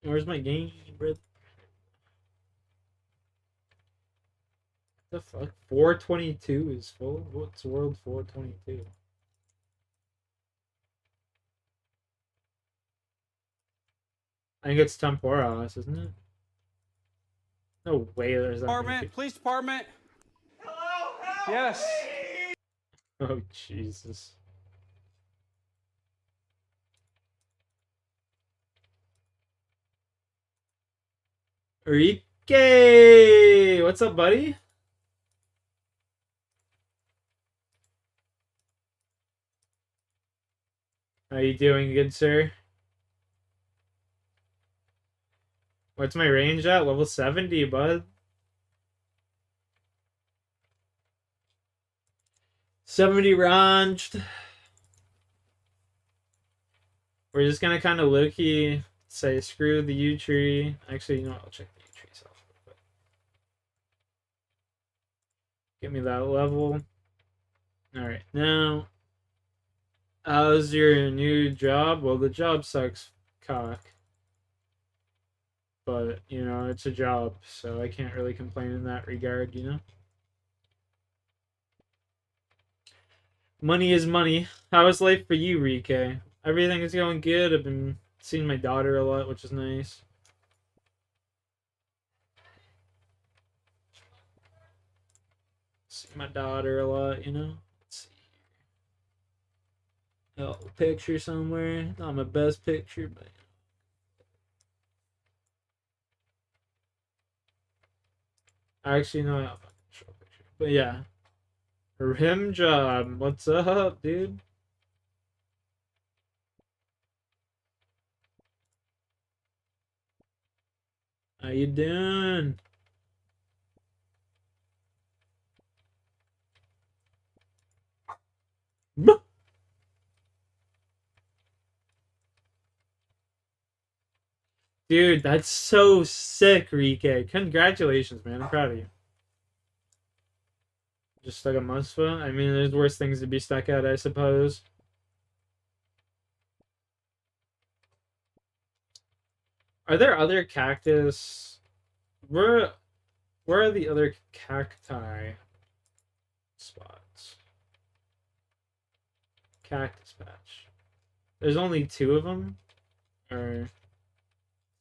Where's my game, bro? The fuck? 422 is full? What's World 422? I think it's Temporalis, isn't it? No way there's that many people. Police department. Hello, help yes. Me! Oh, Jesus. Rike! What's up, buddy? How you doing, good sir? What's my range at? Level 70, bud. 70 ranged. We're just gonna kind of low-key say screw the U tree. Actually, you know what? I'll check the U tree self real quick. Give me that level. Alright, now. How's your new job? Well, the job sucks cock. But, you know, it's a job, so I can't really complain in that regard, you know? Money is money. How is life for you, Rike? Everything is going good. I've been seeing my daughter a lot, which is nice. See my daughter a lot, you know? Let's see. Oh, picture somewhere. Not my best picture, but actually, no, I'll show a picture. But yeah. Rim job. What's up, dude? How you doing? Dude, that's so sick, Rike. Congratulations, man. I'm proud of you. Just stuck at Musfa? I mean, there's worse things to be stuck at, I suppose. Are there other cactus? Where are the other cacti spots? Cactus patch. There's only 2 of them? Or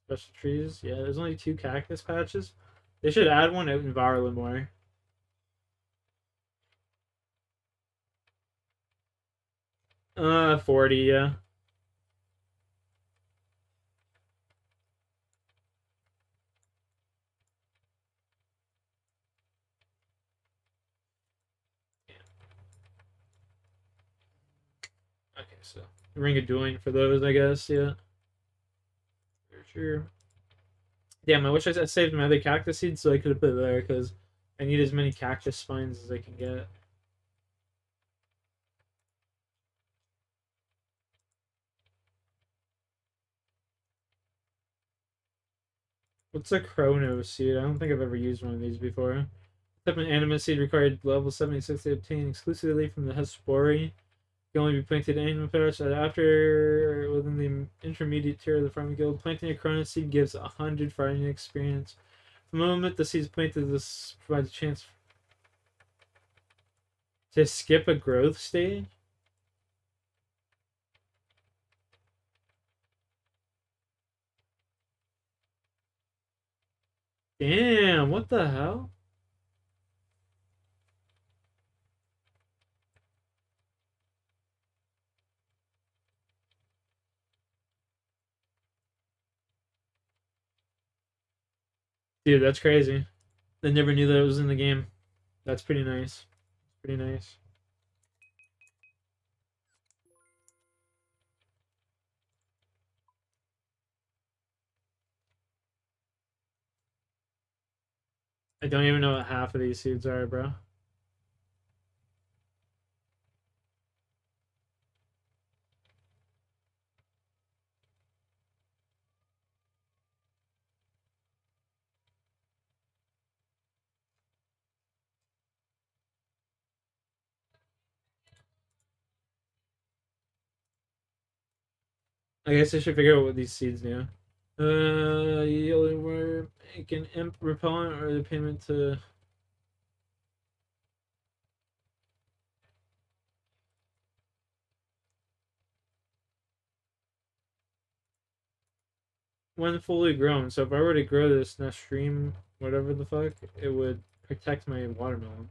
special trees? Yeah, there's only 2 cactus patches. They should add one out in Varlamore. 40, yeah. Okay, so Ring of Dueling for those, I guess, yeah. For sure. Damn, I wish I saved my other cactus seeds so I could have put it there, because I need as many cactus spines as I can get. What's a Chrono seed? I don't think I've ever used one of these before. Type of anima seed required level 76 to obtain exclusively from the Hespori. Can only be planted in anima patch. After within the intermediate tier of the farming guild, planting a Chrono seed gives 100 farming experience. The moment the seed is planted, this provides a chance to skip a growth stage. Damn, what the hell? Dude, that's crazy. I never knew that it was in the game. That's pretty nice. Pretty nice. I don't even know what half of these seeds are, bro. I guess I should figure out what these seeds do. You only were make an imp repellent or the payment to. When fully grown. So if I were to grow this next stream, whatever the fuck, it would protect my watermelon.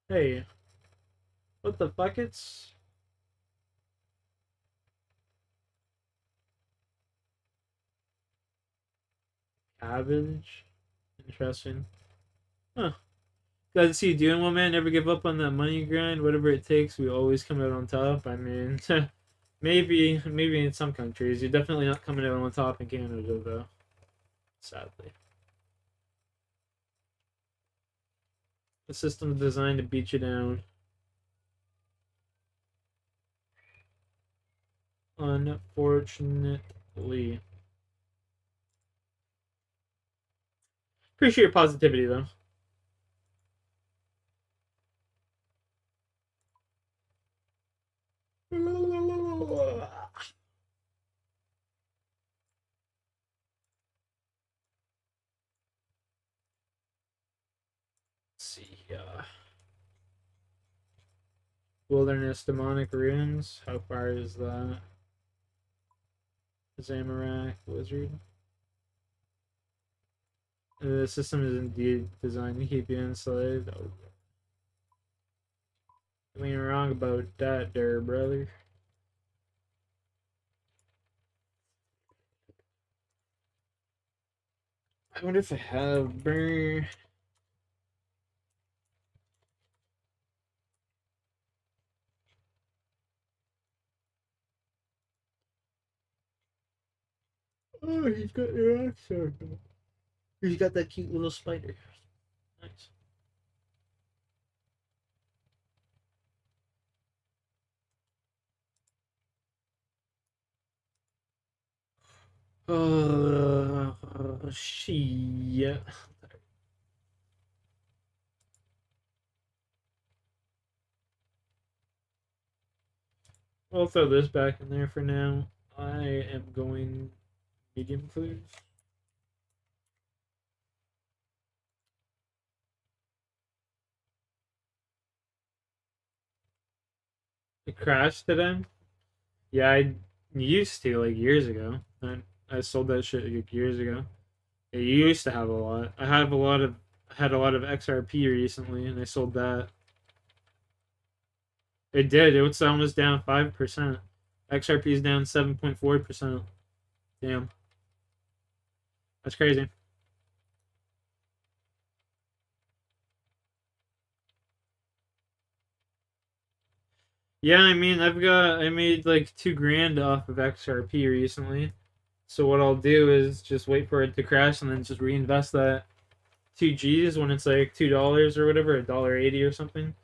Hey, what the fuck? It's cabbage. Interesting. Huh. Glad to see you doing well, man. Never give up on that money grind. Whatever it takes, we always come out on top. I mean, maybe in some countries, you're definitely not coming out on top in Canada, though. Sadly, the system's designed to beat you down. Unfortunately, appreciate your positivity, though. See, Wilderness Demonic Ruins. How far is that? Zamorak Wizard. The system is indeed designed to keep you enslaved. Oh, you ain't wrong about that, there, brother. I wonder if I have burn. Oh, he's got your accent. He's got that cute little spider. Nice. Shit. I'll throw this back in there for now. I am going medium food. It crashed today. Yeah, I used to like years ago. I sold that shit like years ago. Yeah, you used to have a lot. I had a lot of XRP recently, and I sold that. It did. It was almost down 5%. XRP is down 7.4%. Damn, that's crazy. Yeah, I mean, I made like 2 grand off of XRP recently. So what I'll do is just wait for it to crash and then just reinvest that 2 G's when it's like $2 or whatever, $1.80 or something,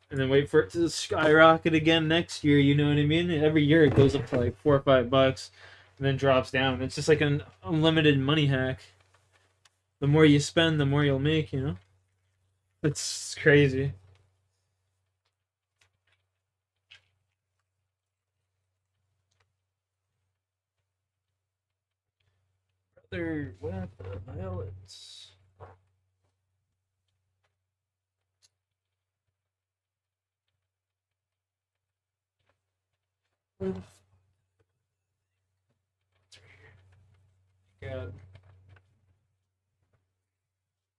and then wait for it to skyrocket again next year. You know what I mean? Every year it goes up to like $4 or $5, and then drops down. It's just like an unlimited money hack. The more you spend, the more you'll make. You know, it's crazy. Brother, what the hell? It's where the God.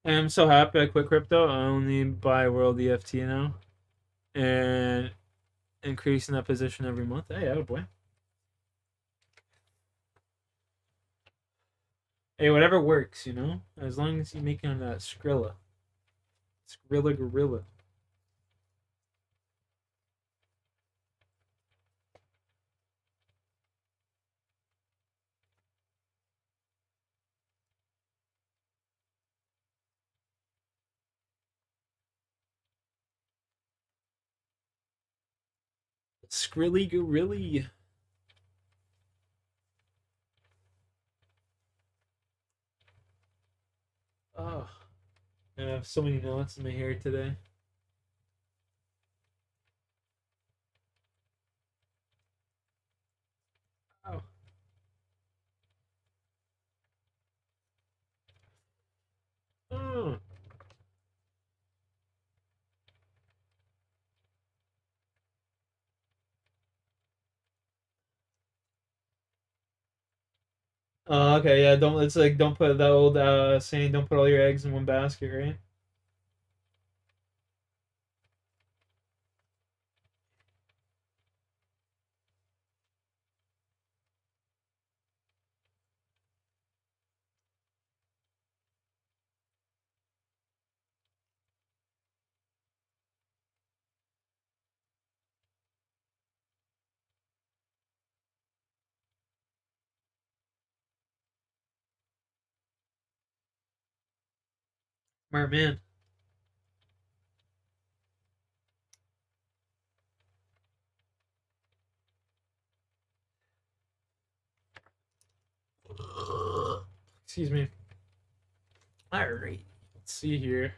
I'm so happy I quit crypto. I only buy World EFT now, and increasing that position every month. Hey, oh boy. Hey, whatever works, you know. As long as you make it on that Skrilla Gorilla. Skrilly Gorilly. Oh, I have so many knots in my hair today. Oh. Oh. Oh, okay, yeah, don't it's like don't put that old saying don't put all your eggs in one basket, right? Smart man. Excuse me. Alright. Let's see here.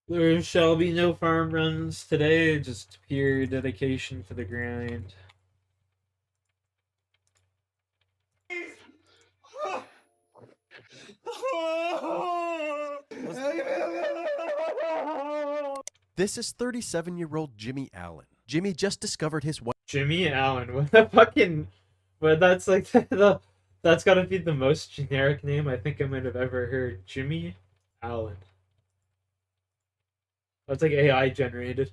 There shall be no farm runs today, just pure dedication to the grind. This is 37-year-old Jimmy Allen. Jimmy just discovered his wife. Jimmy Allen, what the fucking, but that's like that's gotta be the most generic name I think I might have ever heard. Jimmy Allen. That's like AI generated.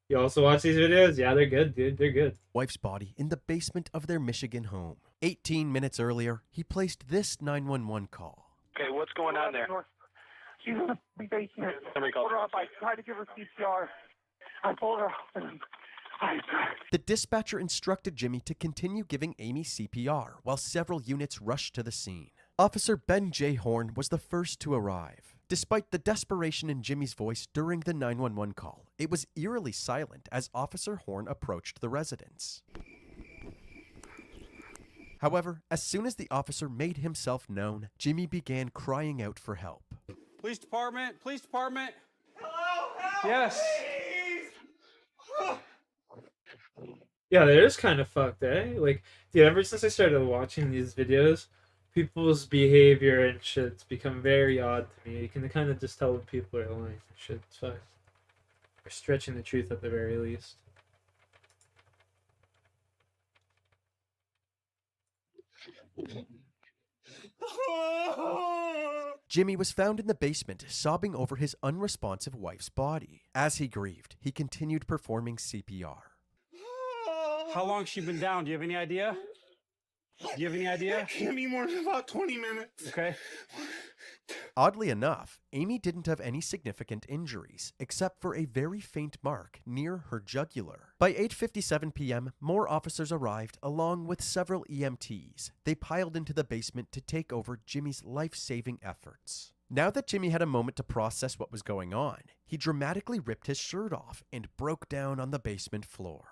You also watch these videos? Yeah, they're good, dude. They're good. Wife's body in the basement of their Michigan home. 18 minutes earlier, he placed this 911 call. Okay, what's going on there? She's in the basement. Somebody called. Pulled her up. I tried to give her CPR. I pulled her up and The dispatcher instructed Jimmy to continue giving Amy CPR while several units rushed to the scene. Officer Ben J. Horn was the first to arrive. Despite the desperation in Jimmy's voice during the 911 call, it was eerily silent as Officer Horn approached the residence. However, as soon as the officer made himself known, Jimmy began crying out for help. Police department, police department. Hello, help, Yes. please. Yeah, they're just kind of fucked, eh? Like, dude, ever since I started watching these videos, people's behavior and shit's become very odd to me. You can kind of just tell when people are lying and shit. It's fucked. Or stretching the truth at the very least. Jimmy was found in the basement, sobbing over his unresponsive wife's body. As he grieved, he continued performing CPR. How long's she been down? Do you have any idea? Do you have any idea? Give me more than about 20 minutes. Okay. Oddly enough, Amy didn't have any significant injuries, except for a very faint mark near her jugular. By 8:57 p.m., more officers arrived along with several EMTs. They piled into the basement to take over Jimmy's life-saving efforts. Now that Jimmy had a moment to process what was going on, he dramatically ripped his shirt off and broke down on the basement floor.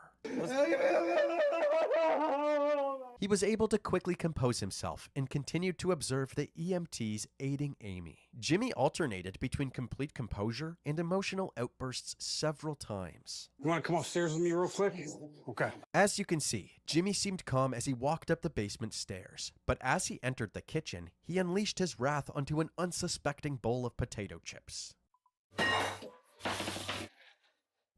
He was able to quickly compose himself and continued to observe the EMTs aiding Amy. Jimmy alternated between complete composure and emotional outbursts several times. You want to come upstairs with me real quick? Okay. As you can see, Jimmy seemed calm as he walked up the basement stairs, but as he entered the kitchen, he unleashed his wrath onto an unsuspecting bowl of potato chips.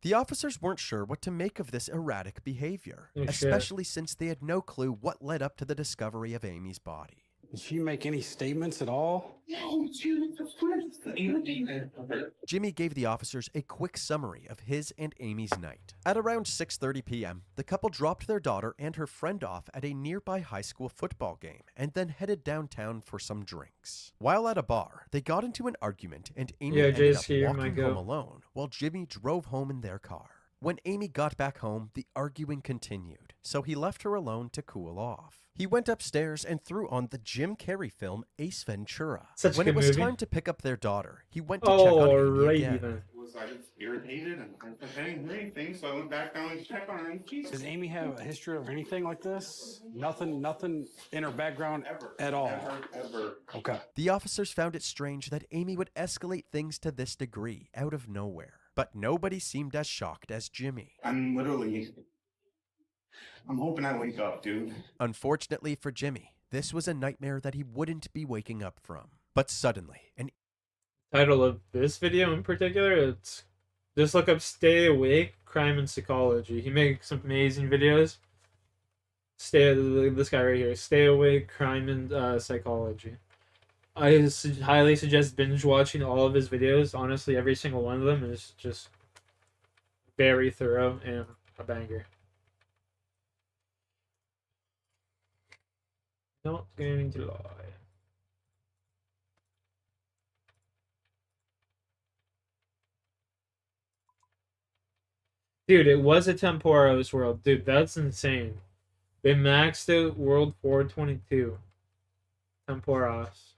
The officers weren't sure what to make of this erratic behavior, Oh, shit. especially since they had no clue what led up to the discovery of Amy's body. Did she make any statements at all? No, Jimmy, the friends that you did. Jimmy gave the officers a quick summary of his and Amy's night. At around 6:30 p.m., the couple dropped their daughter and her friend off at a nearby high school football game and then headed downtown for some drinks. While at a bar, they got into an argument and Amy Yeah, ended JSK, up you're my walking goat. home alone while Jimmy drove home in their car. When Amy got back home, the arguing continued, so he left her alone to cool off. He went upstairs and threw on the Jim Carrey film Ace Ventura. Such a When good it was movie. time to pick up their daughter, he went to check on Amy Alrighty again. then. Was I just irritated and I didn't hear anything, so I went back down and checked on her. And Jesus. Does Amy have a history of anything like this? Nothing in her background at all. Ever. Okay. The officers found it strange that Amy would escalate things to this degree out of nowhere. But nobody seemed as shocked as Jimmy. I'm hoping I wake up, dude. Unfortunately for Jimmy, this was a nightmare that he wouldn't be waking up from. But suddenly, an Title of this video in particular, it's just look up "Stay Awake: Crime and Psychology." He makes some amazing videos. This guy right here, "Stay Awake: Crime and Psychology." I highly suggest binge watching all of his videos. Honestly, every single one of them is just very thorough and a banger. Not going to lie. Dude, it was a Temporos world. Dude, that's insane. They maxed out World 422. Temporos.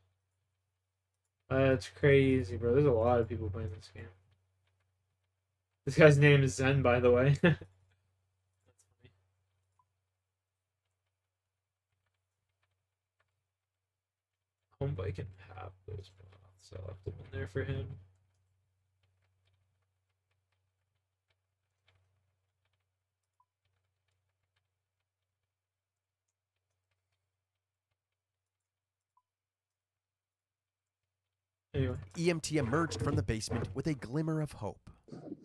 That's crazy, bro. There's a lot of people playing this game. This guy's name is Zen, by the way. That's funny. Homeboy can have those mods, so I left them in there for him. Anyway. EMT emerged from the basement with a glimmer of hope. Can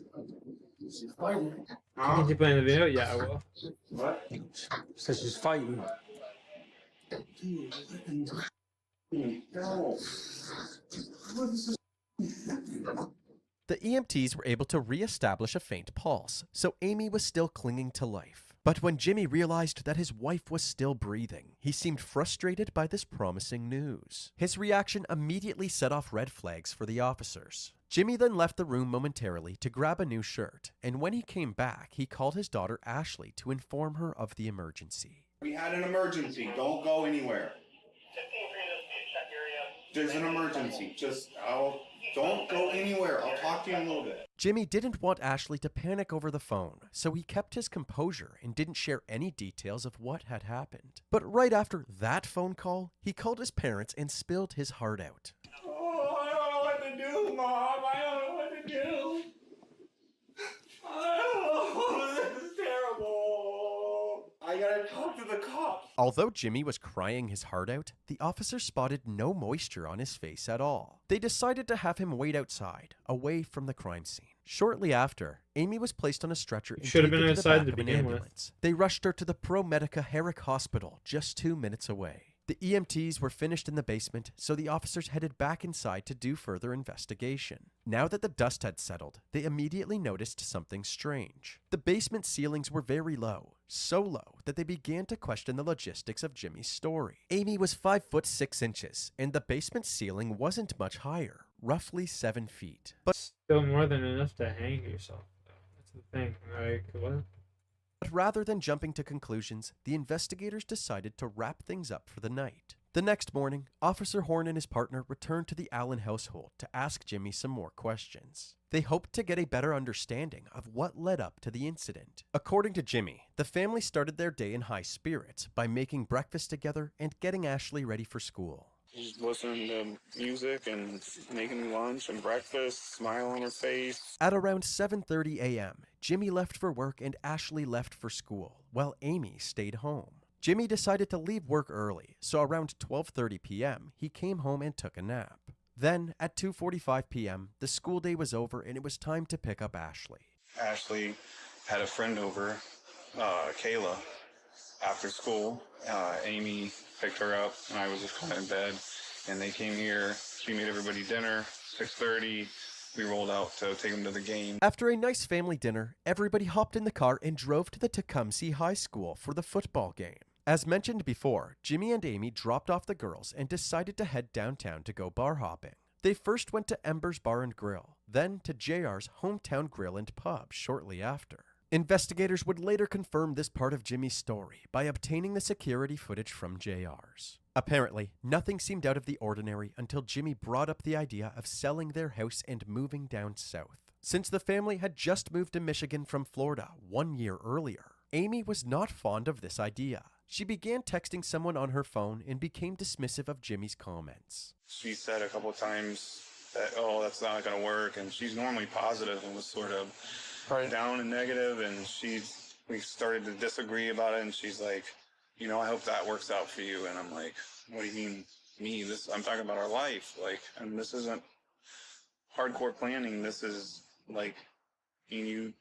you play in the video? Yeah, I will. What? Says she's fighting. No. The EMTs were able to re-establish a faint pulse, so Amy was still clinging to life. But when Jimmy realized that his wife was still breathing, he seemed frustrated by this promising news. His reaction immediately set off red flags for the officers. Jimmy then left the room momentarily to grab a new shirt, and when he came back, he called his daughter Ashley to inform her of the emergency. We had an emergency. Don't go anywhere. There's an emergency. Don't go anywhere. I'll talk to you in a little bit. Jimmy didn't want Ashley to panic over the phone, so he kept his composure and didn't share any details of what had happened. But right after that phone call, he called his parents and spilled his heart out. Oh, I don't know what to do, Mom. I don't know what to do. Oh, this is terrible. I gotta talk to the cops. Although Jimmy was crying his heart out, the officers spotted no moisture on his face at all. They decided to have him wait outside, away from the crime scene. Shortly after, Amy was placed on a stretcher and Should have taken been to the outside back to of an begin with. ambulance. They rushed her to the ProMedica Herrick Hospital, just 2 minutes away. The EMTs were finished in the basement, so the officers headed back inside to do further investigation. Now that the dust had settled, they immediately noticed something strange. The basement ceilings were very low, so low that they began to question the logistics of Jimmy's story. Amy was 5 foot 6 inches, and the basement ceiling wasn't much higher, roughly 7 feet. But Still more than enough to hang yourself, though. That's the thing. Like, what? rather than jumping to conclusions, the investigators decided to wrap things up for the night. The next morning, Officer Horn and his partner returned to the Allen household to ask Jimmy some more questions. They hoped to get a better understanding of what led up to the incident. According to Jimmy, the family started their day in high spirits by making breakfast together and getting Ashley ready for school. Just listening to music and making lunch and breakfast, smile on her face. At around 7:30 a.m., Jimmy left for work and Ashley left for school, while Amy stayed home. Jimmy decided to leave work early, so around 12:30 p.m., he came home and took a nap. Then, at 2:45 p.m., the school day was over and it was time to pick up Ashley. Ashley had a friend over, Kayla, after school. Amy picked her up and I was just kind of in bed. And they came here, she made everybody dinner, 6:30. We rolled out to take them to the game. After a nice family dinner, everybody hopped in the car and drove to the Tecumseh High School for the football game. As mentioned before, Jimmy and Amy dropped off the girls and decided to head downtown to go bar hopping. They first went to Ember's Bar and Grill, then to JR's Hometown Grill and Pub shortly after. Investigators would later confirm this part of Jimmy's story by obtaining the security footage from JR's. Apparently, nothing seemed out of the ordinary until Jimmy brought up the idea of selling their house and moving down south. Since the family had just moved to Michigan from Florida 1 year earlier, Amy was not fond of this idea. She began texting someone on her phone and became dismissive of Jimmy's comments. She said a couple times that, oh, that's not going to work. And she's normally positive and was sort of down and negative. And we started to disagree about it. And she's like, you know, I hope that works out for you. And I'm like, what do you mean me? I'm talking about our life. Like, and this isn't hardcore planning. This is like you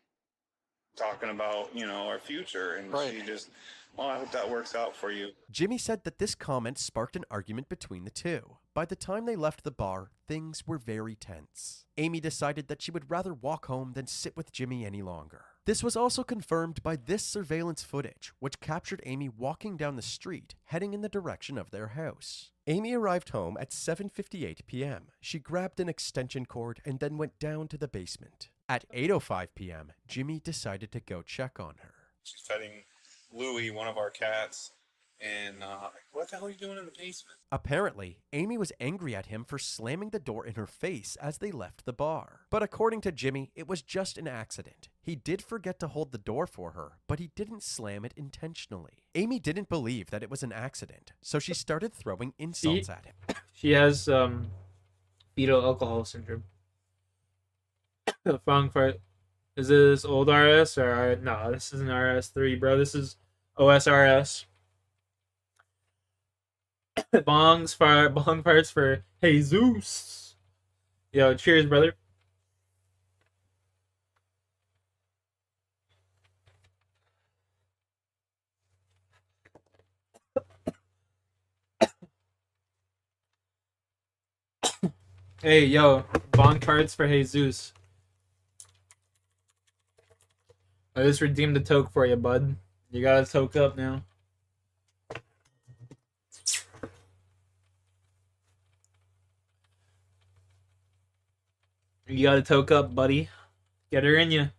talking about, you know, our future. And she just, well, I hope that works out for you. Jimmy said that this comment sparked an argument between the two. By the time they left the bar, things were very tense. Amy decided that she would rather walk home than sit with Jimmy any longer. This was also confirmed by this surveillance footage, which captured Amy walking down the street, heading in the direction of their house. Amy arrived home at 7:58 p.m. She grabbed an extension cord and then went down to the basement. At 8:05 p.m., Jimmy decided to go check on her. She's petting Louie, one of our cats, and what the hell are you doing in the basement? Apparently, Amy was angry at him for slamming the door in her face as they left the bar. But according to Jimmy, it was just an accident. He did forget to hold the door for her, but he didn't slam it intentionally. Amy didn't believe that it was an accident, so she started throwing insults at him. She has fetal alcohol syndrome. The funk part. Is this old RS or no? This isn't RS3, bro. This is OSRS. Bong parts for Jesus. Yo, cheers, brother. Hey, yo, bong parts for Jesus. I just redeemed the toke for you, bud. You gotta toke up now. You gotta toke up, buddy. Get her in you.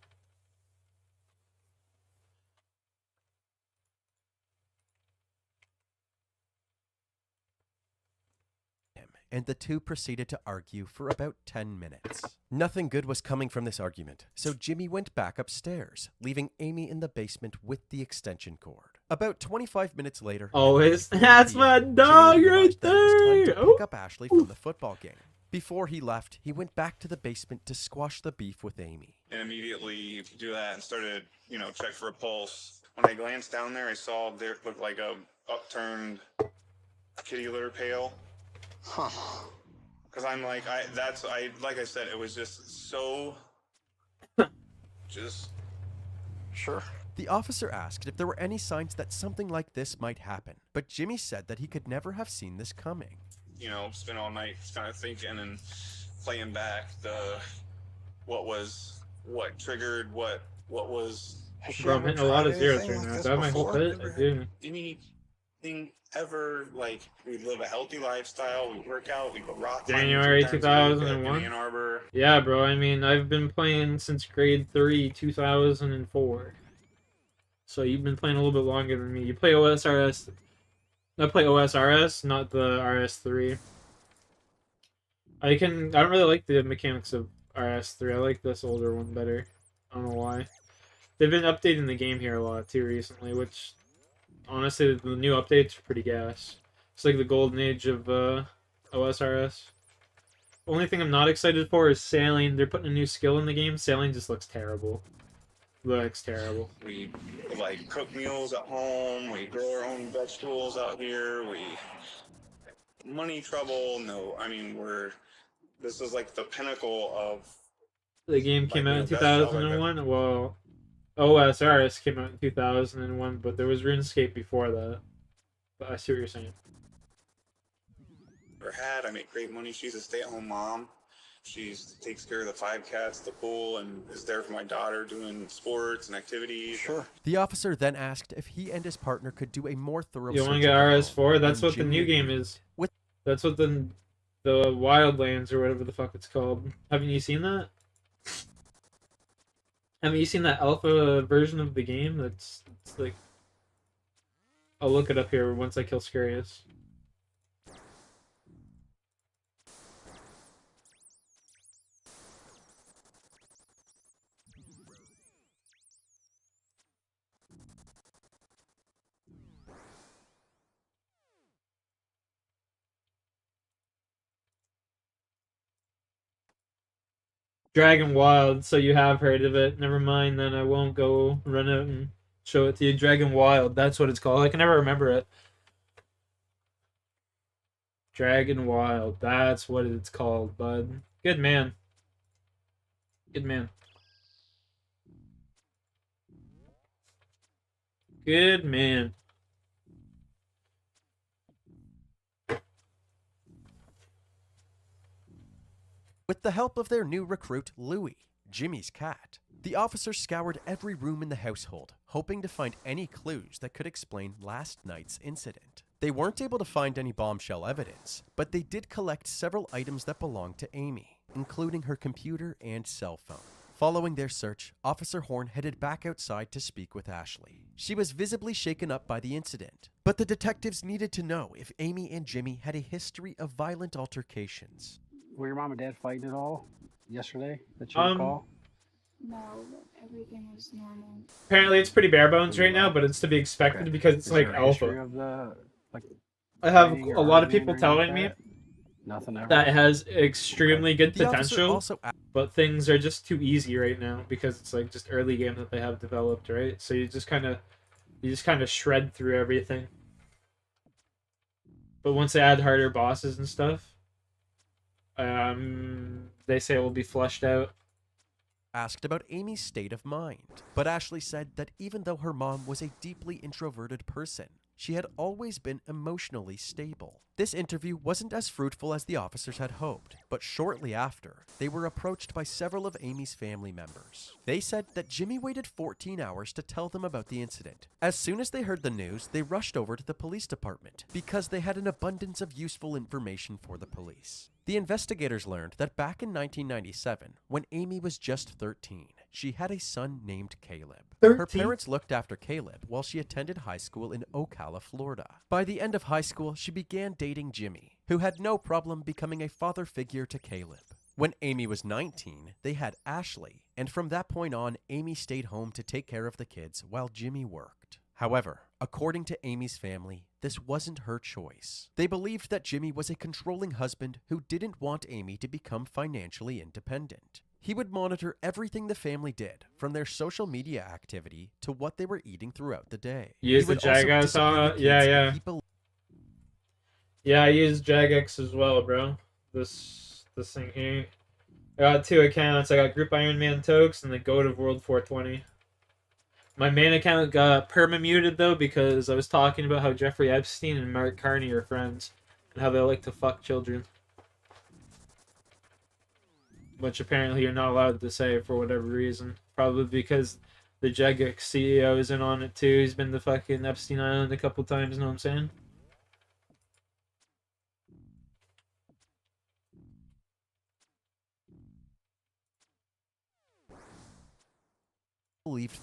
And the two proceeded to argue for about 10 minutes. Nothing good was coming from this argument, so Jimmy went back upstairs, leaving Amy in the basement with the extension cord. About 25 minutes later... Always. That's my dog right there! To pick up Ashley from the football game. Before he left, he went back to the basement to squash the beef with Amy. And immediately do that and started, you know, check for a pulse. When I glanced down there, I saw there looked like a upturned kitty litter pail. Huh. Because I'm like, like I said, it was just so, Sure. The officer asked if there were any signs that something like this might happen, but Jimmy said that he could never have seen this coming. You know, spent all night kind of thinking and playing back what triggered, what was. Bro, I'm hitting a lot of zeros right now. That might help it. I do. Anything ever, like, we live a healthy lifestyle, we work out, we go rock climbing January 2 times a week, in 2001. Ann Arbor. Yeah, bro. I mean, I've been playing since grade 3, 2004. So you've been playing a little bit longer than me. You play OSRS. I play OSRS, not the RS3. I don't really like the mechanics of RS3. I like this older one better. I don't know why. They've been updating the game here a lot too recently, which honestly the new updates are pretty gas. It's like the golden age of OSRS. Only thing I'm not excited for is sailing. They're putting a new skill in the game. Sailing just looks terrible. Looks terrible. We like cook meals at home. We grow our own vegetables out here. Money trouble. No, I mean this is like the pinnacle of. The game came out in the best job I've 2001. Well, OSRS came out in 2001, but there was RuneScape before that. But I see what you're saying. ever had. I make great money. She's a stay-at-home mom. She takes care of the 5 cats, the pool, and is there for my daughter doing sports and activities. Sure. The officer then asked if he and his partner could do a more thorough You want to search get of the RS4? home, That's and what the Jimmy new game agreed. is. With That's what the Wildlands or whatever the fuck it's called. Haven't you seen that? Have you seen that alpha version of the game? It's like, I'll look it up here once I kill Scarius. Dragon Wild, so you have heard of it. Never mind, then I won't go run out and show it to you. Dragon Wild, that's what it's called. I can never remember it. Dragon Wild, that's what it's called, bud. Good man. Good man. Good man. With the help of their new recruit, Louie, Jimmy's cat, the officers scoured every room in the household, hoping to find any clues that could explain last night's incident. They weren't able to find any bombshell evidence, but they did collect several items that belonged to Amy, including her computer and cell phone. Following their search, Officer Horn headed back outside to speak with Ashley. She was visibly shaken up by the incident, but the detectives needed to know if Amy and Jimmy had a history of violent altercations. Were your mom and dad fighting at all yesterday that you recall? No, everything was normal. Apparently, it's pretty bare bones right now, but it's to be expected Okay. because it's Is like there a history alpha. of the, like, I have fighting or a lot of arguing people or anything telling like me that? Nothing ever. that it has extremely good The officer potential, also but things are just too easy right now because it's like just early games that they have developed, right? So you just kind of shred through everything. But once they add harder bosses and stuff, they say it will be fleshed out. asked about Amy's state of mind, but Ashley said that even though her mom was a deeply introverted person, she had always been emotionally stable. This interview wasn't as fruitful as the officers had hoped, but shortly after, they were approached by several of Amy's family members. They said that Jimmy waited 14 hours to tell them about the incident. As soon as they heard the news, they rushed over to the police department because they had an abundance of useful information for the police. The investigators learned that back in 1997, when Amy was just 13, she had a son named Caleb. Her 13? parents looked after Caleb while she attended high school in Ocala, Florida. By the end of high school, she began dating Jimmy, who had no problem becoming a father figure to Caleb. When Amy was 19, they had Ashley, and from that point on, Amy stayed home to take care of the kids while Jimmy worked. However, according to Amy's family, this wasn't her choice. They believed that Jimmy was a controlling husband who didn't want Amy to become financially independent. He would monitor everything the family did, from their social media activity to what they were eating throughout the day. You used He the would also Jagex discipline the on? kids Yeah, if yeah. he believed Yeah, I use Jagex as well, bro. This thing here. I got 2 accounts. I got Group Iron Man Tokes and the Goat of World 420. My main account got perma-muted, though, because I was talking about how Jeffrey Epstein and Mark Carney are friends, and how they like to fuck children. Which apparently you're not allowed to say for whatever reason. Probably because the Jagex CEO is in on it, too. He's been to fucking Epstein Island a couple times, know what I'm saying?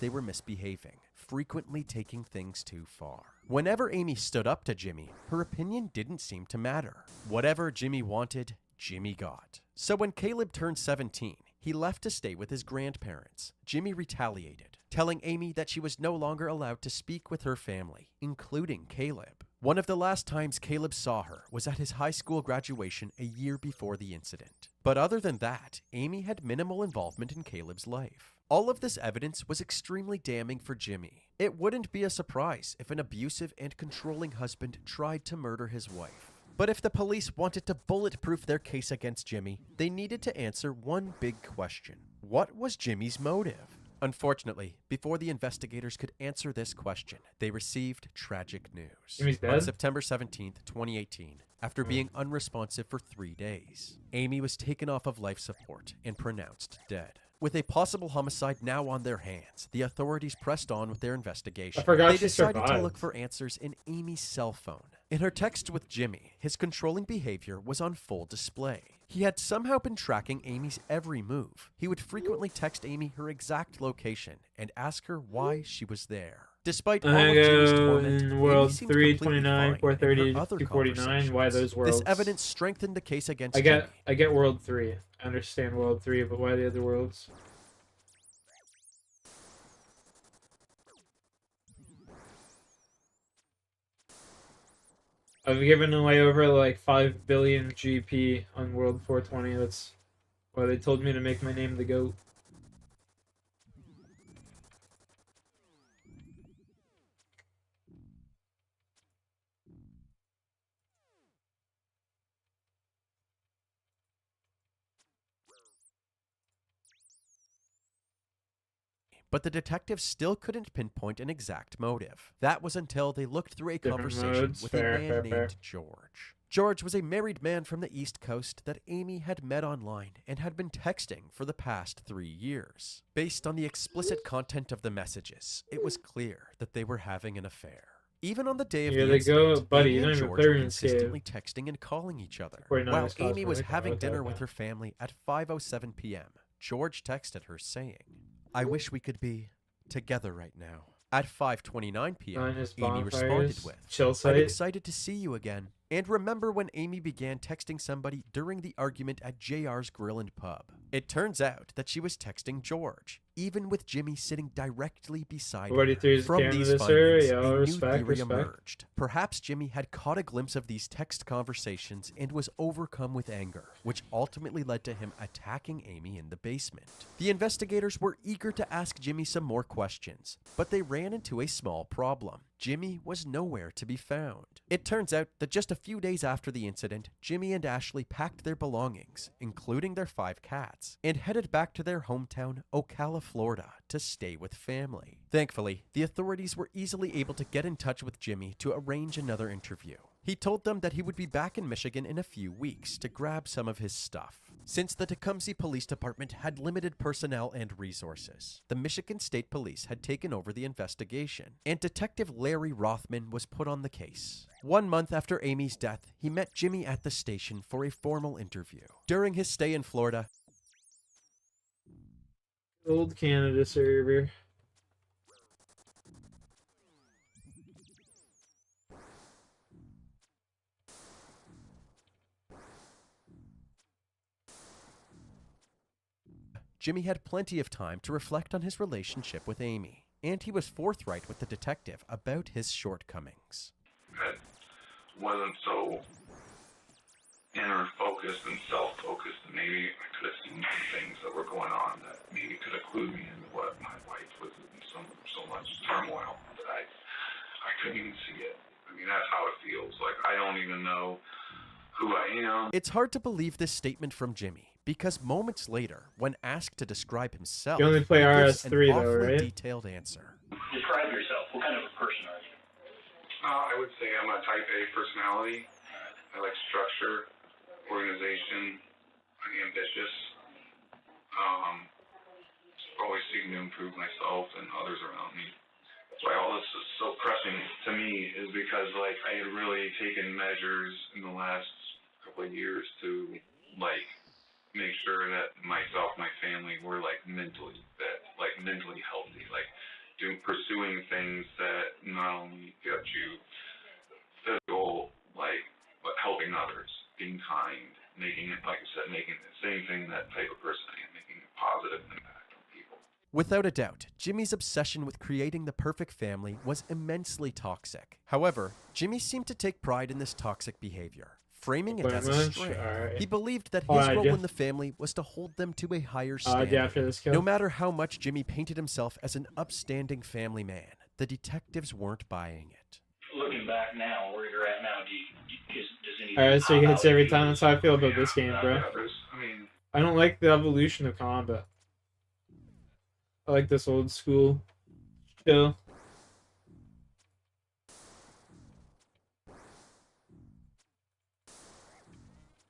they were misbehaving, frequently taking things too far. Whenever Amy stood up to Jimmy, her opinion didn't seem to matter. Whatever Jimmy wanted, Jimmy got. So when Caleb turned 17, he left to stay with his grandparents. Jimmy retaliated, telling Amy that she was no longer allowed to speak with her family, including Caleb. One of the last times Caleb saw her was at his high school graduation a year before the incident. But other than that, Amy had minimal involvement in Caleb's life. All of this evidence was extremely damning for Jimmy. It wouldn't be a surprise if an abusive and controlling husband tried to murder his wife. But if the police wanted to bulletproof their case against Jimmy, they needed to answer one big question. What was Jimmy's motive? Unfortunately, before the investigators could answer this question, they received tragic news. Jimmy's On dead? September 17th, 2018, after being unresponsive for 3 days, Amy was taken off of life support and pronounced dead. With a possible homicide now on their hands, the authorities pressed on with their investigation. I forgot They she decided to survived. look for answers in Amy's cell phone. In her text with Jimmy, his controlling behavior was on full display. He had somehow been tracking Amy's every move. He would frequently text Amy her exact location and ask her why she was there. Despite all I of Jimmy's go torment, in Amy world seemed 329, completely fine in 430, her other 249. Why those conversations. worlds? This evidence strengthened the case against I Jimmy. get world 3. I understand world 3, but why the other worlds? I've given away over like 5 billion GP on world 420. That's why they told me to make my name the GOAT. But the detectives still couldn't pinpoint an exact motive. That was until they looked through a Different conversation modes. with Fair, a man fair, named fair. George. George was a married man from the East Coast that Amy had met online and had been texting for the past 3 years. Based on the explicit content of the messages, it was clear that they were having an affair. Even on the day of Here the they go, incident, buddy. Amy You and don't even George play were RuneScape. consistently texting and calling each other. 49 While is Amy was cosmetic. having Okay, dinner okay. with her family at 5:07 p.m., George texted her saying, "I wish we could be together right now." At 5:29 p.m., Minus Amy responded bonfires. with, Chill "I'm site. excited to see you again." And remember when Amy began texting somebody during the argument at JR's Grill and Pub? It turns out that she was texting George, even with Jimmy sitting directly beside her. 43 is a From these Canada, sir. findings, Yo, a new respect, theory respect. emerged. Perhaps Jimmy had caught a glimpse of these text conversations and was overcome with anger, which ultimately led to him attacking Amy in the basement. The investigators were eager to ask Jimmy some more questions, but they ran into a small problem. Jimmy was nowhere to be found. It turns out that just a few days after the incident, Jimmy and Ashley packed their belongings, including their 5 cats, and headed back to their hometown, Ocala, Florida, to stay with family. Thankfully, the authorities were easily able to get in touch with Jimmy to arrange another interview. He told them that he would be back in Michigan in a few weeks to grab some of his stuff. Since the Tecumseh Police Department had limited personnel and resources, the Michigan State Police had taken over the investigation, and Detective Larry Rothman was put on the case. 1 month after Amy's death, he met Jimmy at the station for a formal interview. During his stay in Florida, Old Canada server. Jimmy had plenty of time to reflect on his relationship with Amy, and he was forthright with the detective about his shortcomings. That wasn't so inner focused and self focused, and maybe I could have seen some things that were going on that maybe could have clued me into what my wife was in so much turmoil that I couldn't even see it. I mean, that's how it feels. Like I don't even know who I am. It's hard to believe this statement from Jimmy, because moments later, when asked to describe himself, You only play he gives RS3 an though, awfully right? detailed answer. Describe yourself. What kind of a person are you? I would say I'm a type A personality. I like structure, organization. I'm ambitious. Always seeking to improve myself and others around me. That's why all this is so pressing to me, is because like I had really taken measures in the last couple of years to like make sure that myself, my family were like mentally fit, like mentally healthy, like pursuing things that not only get you physical, like, but helping others, being kind, making it, like I said, making the same thing, that type of person I am, making a positive impact on people. Without a doubt, Jimmy's obsession with creating the perfect family was immensely toxic. However, Jimmy seemed to take pride in this toxic behavior, framing it Pretty as a much, strength. alright. He believed that Oh, his I role just- in the family was to hold them to a higher Yeah, standard. after this kill. No matter how much Jimmy painted himself as an upstanding family man, the detectives weren't buying it. Looking back now, where you're at now, does any? Alright, so he hits every time. That's how I feel about this game, bro. Others, I mean, I don't like the evolution of combat. I like this old school chill.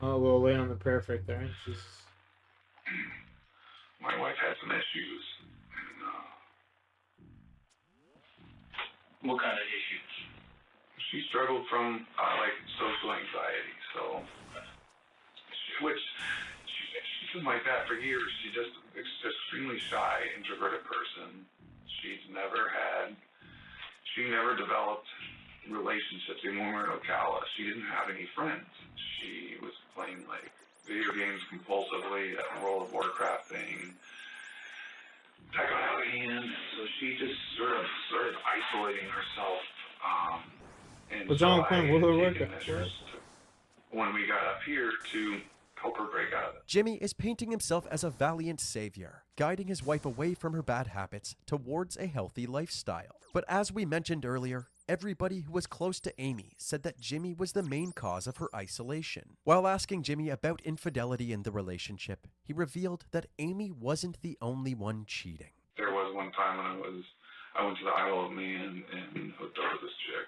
Oh, we'll wait on the perfect there. Jesus. my wife had some issues, and What kind of issues? she struggled from like social anxiety, so she's been like that for years. She's just extremely shy, introverted person. She never developed relationships in Ocala. She didn't have any friends. She was playing like video games compulsively, that World of Warcraft thing. That got out of hand, so she just sort of started isolating herself. And What's so wrong with playing World of taken Warcraft? measures when we got up here to help her break out of it. Jimmy is painting himself as a valiant savior, guiding his wife away from her bad habits towards a healthy lifestyle. But as we mentioned earlier, everybody who was close to Amy said that Jimmy was the main cause of her isolation. While asking Jimmy about infidelity in the relationship, he revealed that Amy wasn't the only one cheating. There was one time when I went to the Isle of Man and hooked up with this chick.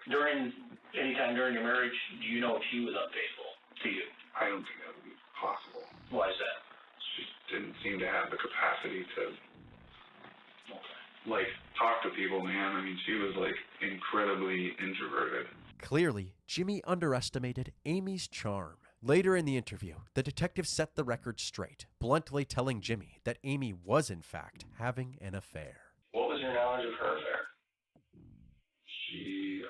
Anytime during your marriage, do you know if she was unfaithful to you? I don't think that would be possible. Why is that? She didn't seem to have the capacity to like talk to people, man. I mean, she was like incredibly introverted. Clearly, Jimmy underestimated Amy's charm. Later in the interview, the detective set the record straight, bluntly telling Jimmy that Amy was in fact having an affair. What was your knowledge of her affair?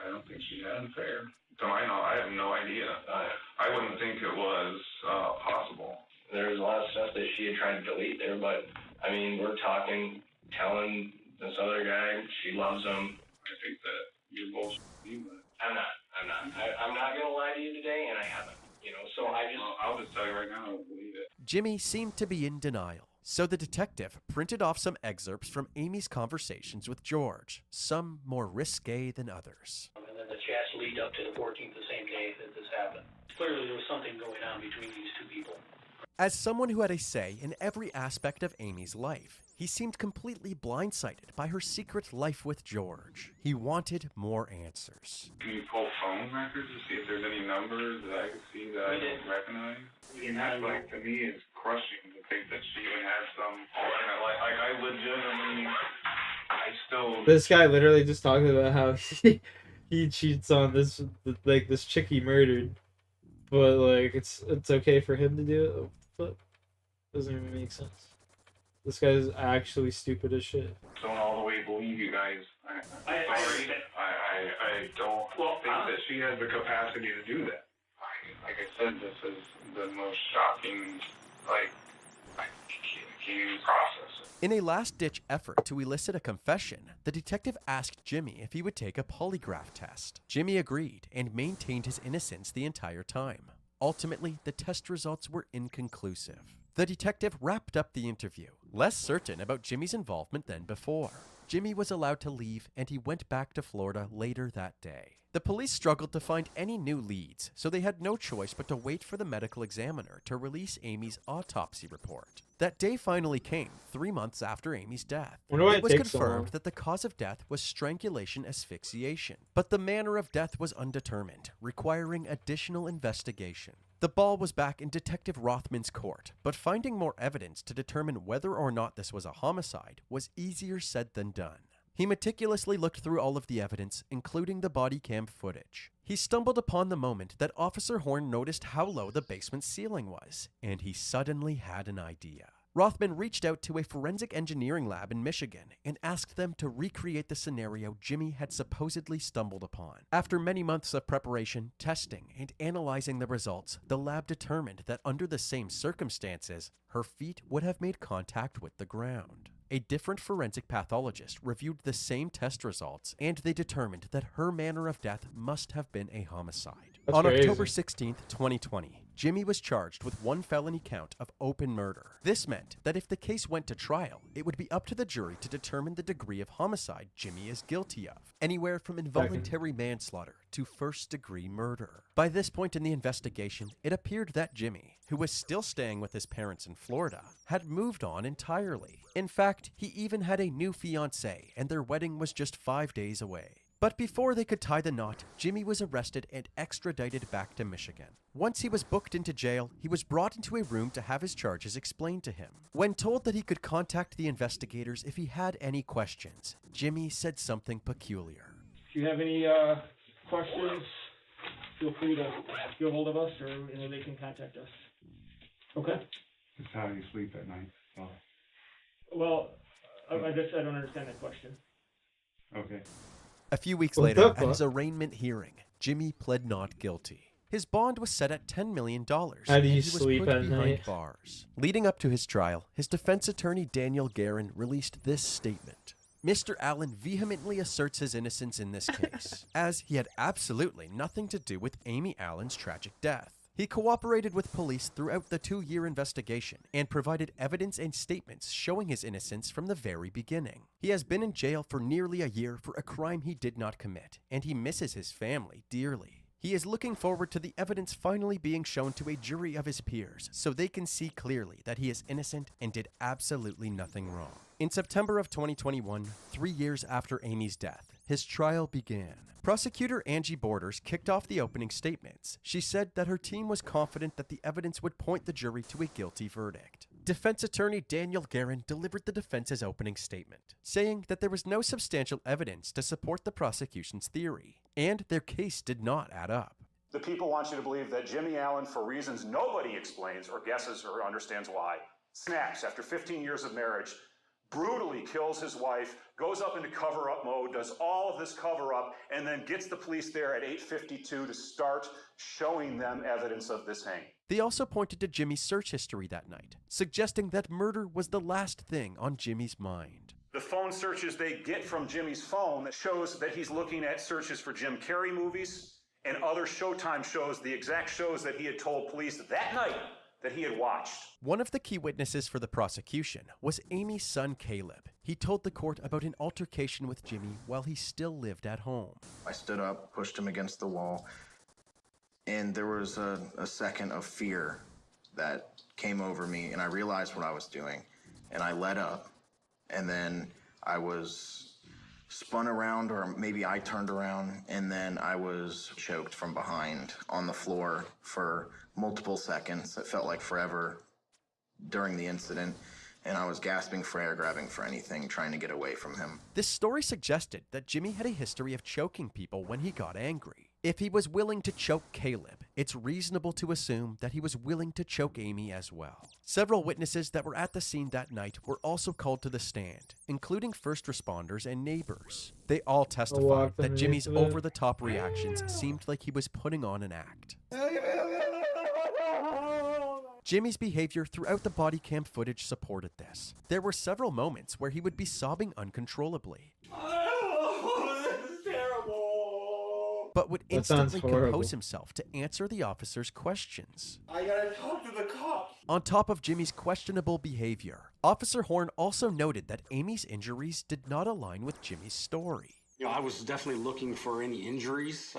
I don't think she had an affair. To my knowledge, I have no idea. I wouldn't think it was possible. There was a lot of stuff that she had tried to delete there, but I mean, we're talking, telling this other guy she loves him. I think that you're both. I'm not. I'm not gonna lie to you today, and I haven't. You know, so I'll just tell you right now, I don't believe it. Jimmy seemed to be in denial, so the detective printed off some excerpts from Amy's conversations with George, some more risque than others. And then the chats lead up to the 14th, the same day that this happened. Clearly, there was something going on between these two people. As someone who had a say in every aspect of Amy's life, he seemed completely blindsided by her secret life with George. He wanted more answers. Can you pull phone records to see if there's any numbers that I could see that I don't recognize? And that's like, to me, is crushing to think that she even has some, I legitimately, I still... This guy literally just talked about how he cheats on this chick he murdered, but like it's okay for him to do it. But doesn't even make sense. This guy's actually stupid as shit. Don't all the way believe you guys. I don't think that she has the capacity to do that. Like I said, this is the most shocking, I can't even process it. In a last-ditch effort to elicit a confession, the detective asked Jimmy if he would take a polygraph test. Jimmy agreed and maintained his innocence the entire time. Ultimately, the test results were inconclusive. The detective wrapped up the interview, less certain about Jimmy's involvement than before. Jimmy was allowed to leave, and he went back to Florida later that day. The police struggled to find any new leads, so they had no choice but to wait for the medical examiner to release Amy's autopsy report. That day finally came, 3 months after Amy's death. Wonder why It it was takes so confirmed long. that the cause of death was strangulation asphyxiation, but the manner of death was undetermined, requiring additional investigation. The ball was back in Detective Rothman's court, but finding more evidence to determine whether or not this was a homicide was easier said than done. He meticulously looked through all of the evidence, including the body cam footage. He stumbled upon the moment that Officer Horn noticed how low the basement ceiling was, and he suddenly had an idea. Rothman reached out to a forensic engineering lab in Michigan and asked them to recreate the scenario Jimmy had supposedly stumbled upon. After many months of preparation, testing, and analyzing the results, the lab determined that under the same circumstances, her feet would have made contact with the ground. A different forensic pathologist reviewed the same test results, and they determined that her manner of death must have been a homicide. That's On crazy. October 16, 2020, Jimmy was charged with one felony count of open murder. This meant that if the case went to trial, it would be up to the jury to determine the degree of homicide Jimmy is guilty of, anywhere from involuntary manslaughter to first-degree murder. By this point in the investigation, it appeared that Jimmy, who was still staying with his parents in Florida, had moved on entirely. In fact, he even had a new fiancée, and their wedding was just 5 days away. But before they could tie the knot, Jimmy was arrested and extradited back to Michigan. Once he was booked into jail, he was brought into a room to have his charges explained to him. When told that he could contact the investigators if he had any questions, Jimmy said something peculiar. Do you have any questions feel free to get a hold of us, or they can contact us. Okay. Just how you sleep at night. Oh, Well, I guess I don't understand that question. okay. A few weeks What later, the at his fuck? arraignment hearing, Jimmy pled not guilty. His bond was set at $10 million. How do and you he was sleep put at behind night? bars. Leading up to his trial, his defense attorney Daniel Guerin released this statement. Mr. Allen vehemently asserts his innocence in this case, as he had absolutely nothing to do with Amy Allen's tragic death. He cooperated with police throughout the 2-year investigation and provided evidence and statements showing his innocence from the very beginning. He has been in jail for nearly a year for a crime he did not commit, and he misses his family dearly. He is looking forward to the evidence finally being shown to a jury of his peers so they can see clearly that he is innocent and did absolutely nothing wrong. In September of 2021, 3 years after Amy's death, his trial began. Prosecutor Angie Borders kicked off the opening statements. She said that her team was confident that the evidence would point the jury to a guilty verdict. Defense attorney Daniel Guerin delivered the defense's opening statement, saying that there was no substantial evidence to support the prosecution's theory, and their case did not add up. The people want you to believe that Jimmy Allen, for reasons nobody explains or guesses or understands why, snaps after 15 years of marriage, brutally kills his wife, goes up into cover-up mode, does all of this cover-up, and then gets the police there at 8:52 to start showing them evidence of this hanging. They also pointed to Jimmy's search history that night, suggesting that murder was the last thing on Jimmy's mind. The phone searches they get from Jimmy's phone that shows that he's looking at searches for Jim Carrey movies and other Showtime shows, the exact shows that he had told police that night that he had watched. One of the key witnesses for the prosecution was Amy's son Caleb. He told the court about an altercation with Jimmy while he still lived at home. I stood up, pushed him against the wall, and there was a second of fear that came over me, and I realized what I was doing, and I let up, and then I was spun around, or maybe I turned around, and then I was choked from behind on the floor for multiple seconds. It felt like forever during the incident, and I was gasping for air, grabbing for anything, trying to get away from him. This story suggested that Jimmy had a history of choking people when he got angry. If he was willing to choke Caleb, it's reasonable to assume that he was willing to choke Amy as well. Several witnesses that were at the scene that night were also called to the stand, including first responders and neighbors. They all testified that Jimmy's over-the-top reactions seemed like he was putting on an act. Jimmy's behavior throughout the body cam footage supported this. There were several moments where he would be sobbing uncontrollably, This is terrible. but would That sounds instantly horrible. compose himself to answer the officer's questions. I gotta talk to the cops. On top of Jimmy's questionable behavior, Officer Horn also noted that Amy's injuries did not align with Jimmy's story. I was definitely looking for any injuries,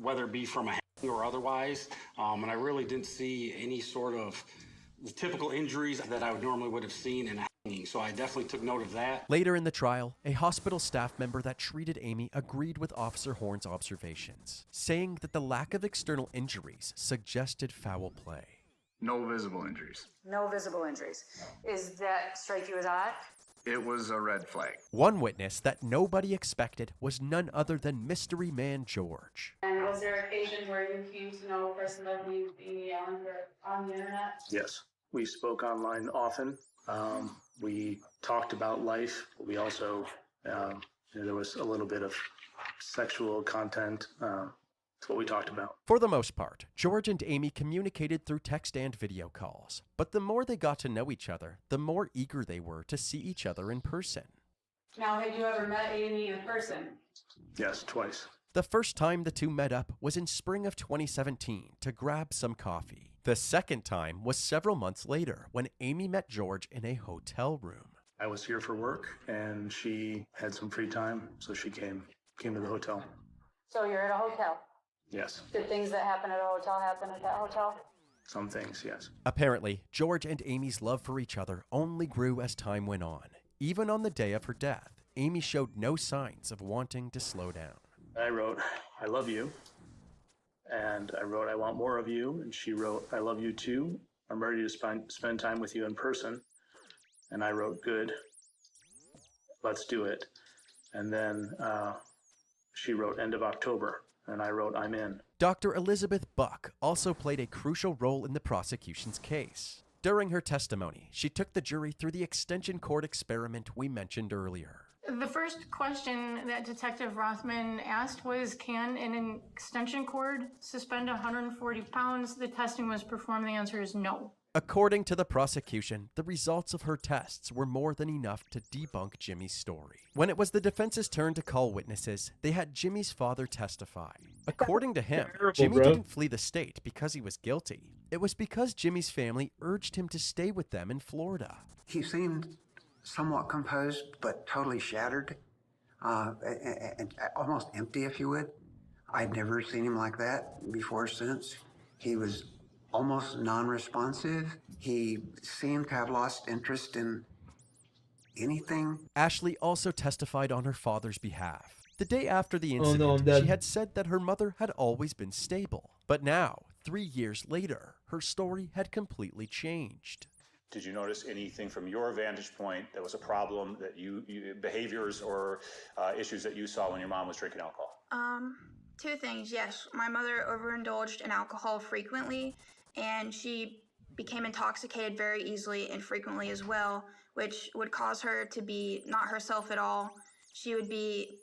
whether it be from a hang or otherwise, and I really didn't see any sort of the typical injuries that I would have seen in a hanging, so I definitely took note of that. Later in the trial, a hospital staff member that treated Amy agreed with Officer Horn's observations, saying that the lack of external injuries suggested foul play. No visible injuries. No visible injuries. Is that strike you as odd? It was a red flag. One witness that nobody expected was none other than Mystery Man George. And was there occasion where you came to know a person by the name of Amy Allen on the internet? Yes, we spoke online often. We talked about life. We also, there was a little bit of sexual content. That's what we talked about. For the most part, George and Amy communicated through text and video calls, but the more they got to know each other, the more eager they were to see each other in person. Now, had you ever met Amy in person? Yes, twice. The first time the two met up was in spring of 2017 to grab some coffee. The second time was several months later when Amy met George in a hotel room. I was here for work, and she had some free time, so she came to the hotel. So you're at a hotel. Yes, Did things that happen at a hotel happen at that hotel? some things, yes. Apparently, George and Amy's love for each other only grew as time went on. Even on the day of her death, Amy showed no signs of wanting to slow down. I wrote, I love you. And I wrote, I want more of you. And she wrote, I love you too. I'm ready to spend time with you in person. And I wrote, good. Let's do it. And then she wrote, end of October. and I wrote, I'm in. Dr. Elizabeth Buck also played a crucial role in the prosecution's case. During her testimony, she took the jury through the extension cord experiment we mentioned earlier. The first question that Detective Rothman asked was, can an extension cord suspend 140 pounds? The testing was performed. The answer is no. According to the prosecution, the results of her tests were more than enough to debunk Jimmy's story. When it was the defense's turn to call witnesses, they had Jimmy's father testify. According to him, Jimmy didn't flee the state because he was guilty. It was because Jimmy's family urged him to stay with them in Florida. He seemed somewhat composed, but totally shattered, and almost empty, if you would. I'd never seen him like that before or since. He was almost non-responsive. He seemed to have lost interest in anything. Ashley also testified on her father's behalf. The day after the incident, she had said that her mother had always been stable. But now, 3 years later, her story had completely changed. Did you notice anything from your vantage point that was a problem that you behaviors or issues that you saw when your mom was drinking alcohol? Two things. Yes, my mother overindulged in alcohol frequently, and she became intoxicated very easily and frequently as well, which would cause her to be not herself at all. She would be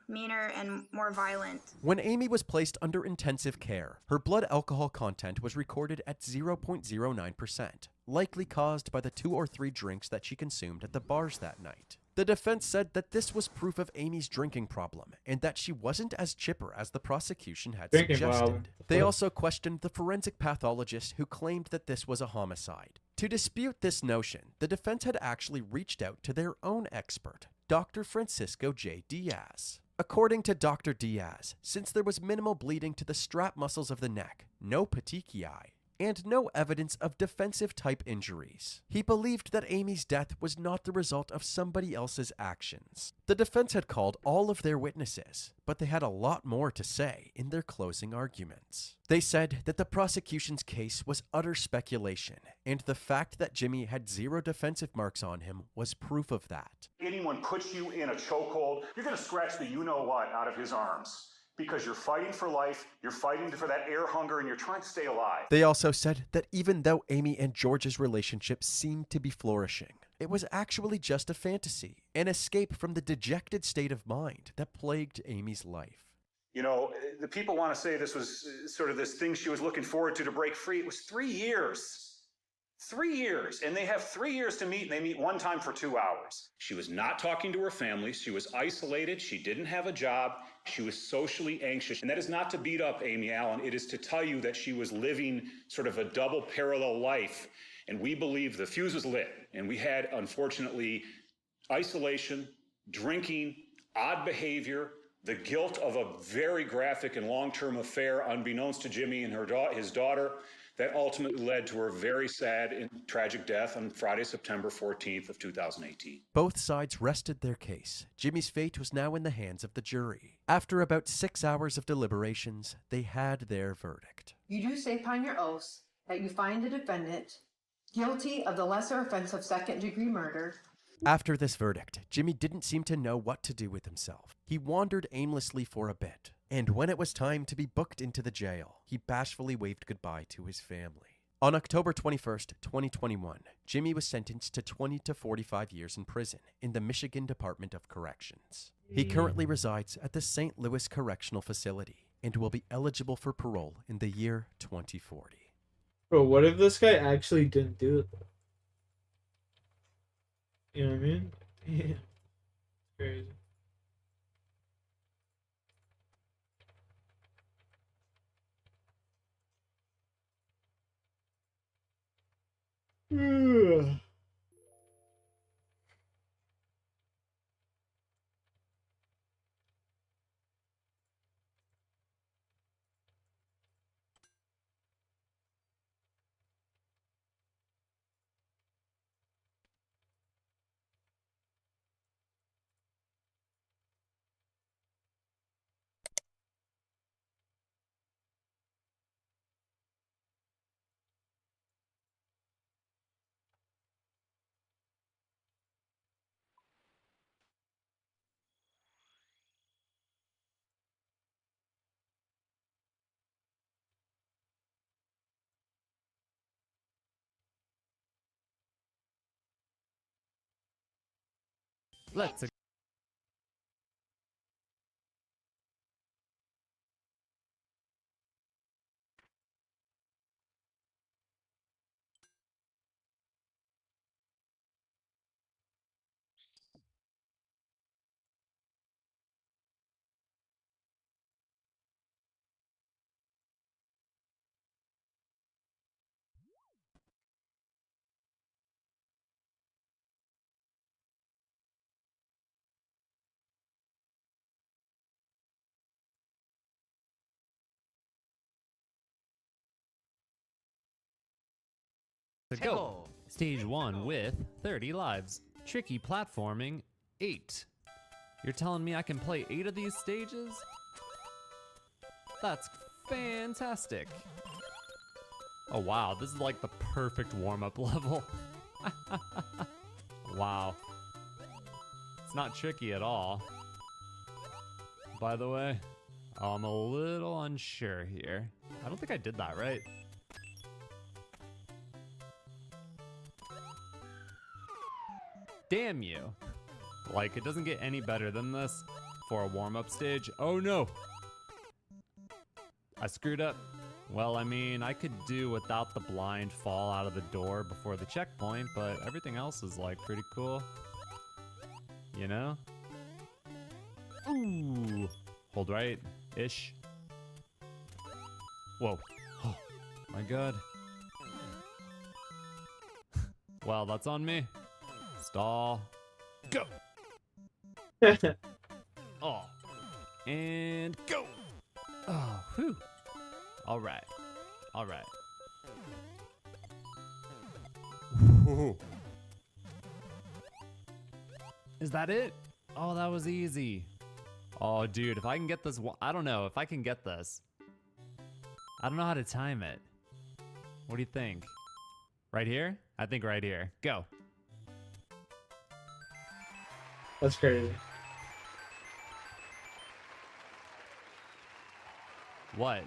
meaner and more violent. When Amy was placed under intensive care, her blood alcohol content was recorded at 0.09%, likely caused by the 2 or 3 drinks that she consumed at the bars that night. The defense said that this was proof of Amy's drinking problem and that she wasn't as chipper as the prosecution had suggested. They also questioned the forensic pathologist who claimed that this was a homicide. To dispute this notion, the defense had actually reached out to their own expert, Dr. Francisco J. Diaz. According to Dr. Diaz, since there was minimal bleeding to the strap muscles of the neck, no petechiae, and no evidence of defensive-type injuries, he believed that Amy's death was not the result of somebody else's actions. The defense had called all of their witnesses, but they had a lot more to say in their closing arguments. They said that the prosecution's case was utter speculation, and the fact that Jimmy had 0 defensive marks on him was proof of that. Anyone puts you in a chokehold, you're going to scratch the you-know-what out of his arms. Because you're fighting for life, you're fighting for that air hunger, and you're trying to stay alive. They also said that even though Amy and George's relationship seemed to be flourishing, it was actually just a fantasy, an escape from the dejected state of mind that plagued Amy's life. You know, the people want to say this was sort of this thing she was looking forward to break free. It was 3 years. 3 years, and they have 3 years to meet, and they meet one time for 2 hours. She was not talking to her family. She was isolated. She didn't have a job. She was socially anxious. And that is not to beat up Amy Allen. It is to tell you that she was living sort of a double parallel life. And we believe the fuse was lit. And we had, unfortunately, isolation, drinking, odd behavior, the guilt of a very graphic and long-term affair unbeknownst to Jimmy and his daughter, that ultimately led to her very sad and tragic death on Friday, September 14th of 2018. Both sides rested their case. Jimmy's fate was now in the hands of the jury. After about 6 hours of deliberations, they had their verdict. You do say upon your oaths that you find the defendant guilty of the lesser offense of second-degree murder. After this verdict, Jimmy didn't seem to know what to do with himself. He wandered aimlessly for a bit, and when it was time to be booked into the jail, he bashfully waved goodbye to his family. On October 21st, 2021, Jimmy was sentenced to 20 to 45 years in prison in the Michigan Department of Corrections. He currently resides at the St. Louis Correctional Facility and will be eligible for parole in the year 2040. Bro, what if this guy actually didn't do it? You know what I mean? Yeah. Crazy. Let's go. Stage 1 with 30 lives. Tricky platforming 8. You're telling me I can play 8 of these stages? That's fantastic. Oh wow, this is like the perfect warm-up level. Wow. It's not tricky at all. By the way, I'm a little unsure here. I don't think I did that right. Damn you. Like, it doesn't get any better than this for a warm-up stage. Oh no! I screwed up. Well, I mean, I could do without the blind fall out of the door before the checkpoint, but everything else is, like, pretty cool. You know? Ooh! Hold right-ish. Whoa. Oh, my god. Well, that's on me. Stall. Go! Oh. And go! Oh, whew. Alright. Alright. Is that it? Oh, that was easy. Oh, dude, if I can get this, I don't know if I can get this. I don't know how to time it. What do you think? Right here? I think right here. Go. That's crazy. What?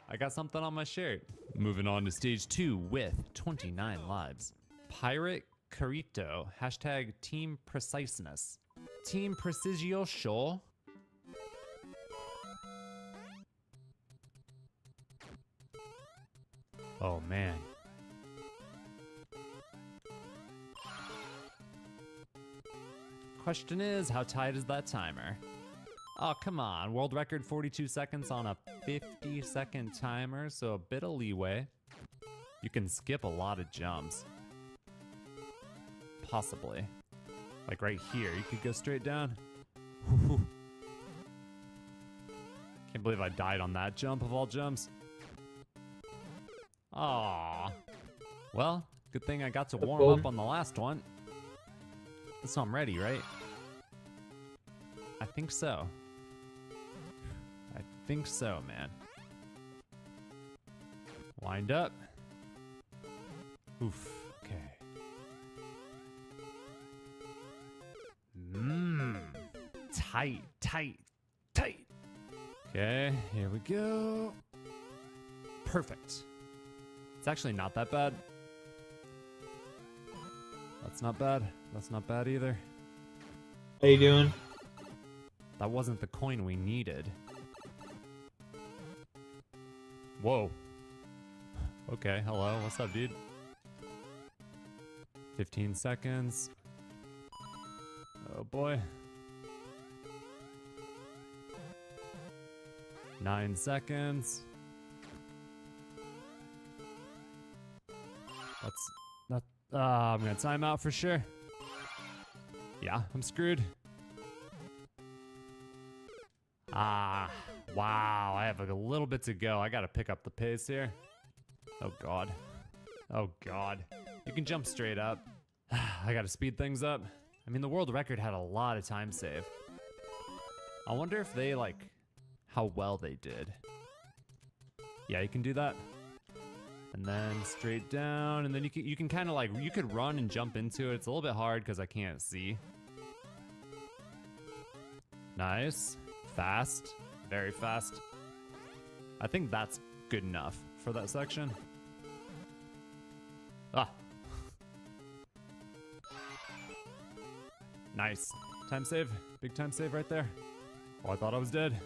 I got something on my shirt. Moving on to stage 2 with 29 lives. Pirate Carito. Hashtag Team Preciseness. Team Precisio Show. Oh man. Question is, how tight is that timer? Oh, come on. World record 42 seconds on a 50-second timer, so a bit of leeway. You can skip a lot of jumps. Possibly. Like right here, you could go straight down. Can't believe I died on that jump of all jumps. Aww. Well, good thing I got to warm up on the last one. So I'm ready, right? I think so. I think so, man. Wind up. Oof. Okay. Tight, tight, tight. Okay, here we go. Perfect. It's actually not that bad. That's not bad. That's not bad either. How you doing? That wasn't the coin we needed. Whoa. Okay, hello. What's up, dude? 15 seconds. Oh boy. 9 seconds. I'm gonna time out for sure. Yeah, I'm screwed. Wow, I have a little bit to go. I gotta pick up the pace here. Oh god. Oh god. You can jump straight up. I gotta speed things up. I mean, the world record had a lot of time save. I wonder if they, like, how well they did. Yeah, you can do that. And then straight down, and then you can kind of like, you could run and jump into it. It's a little bit hard because I can't see. Nice. Fast. Very fast. I think that's good enough for that section. Ah. Nice. Time save. Big time save right there. Oh, I thought I was dead.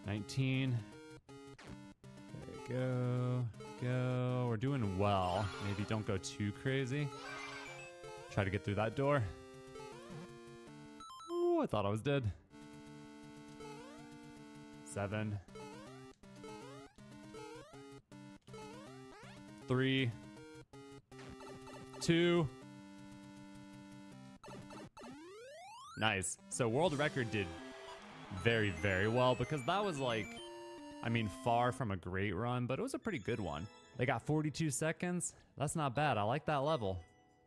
19. There you go. Go. We're doing well. Maybe don't go too crazy. Try to get through that door. Oh, I thought I was dead. 7. 3. 2. Nice. So world record did very, very well because that was like, I mean, far from a great run, but it was a pretty good one. They got 42 seconds. That's not bad. I like that level.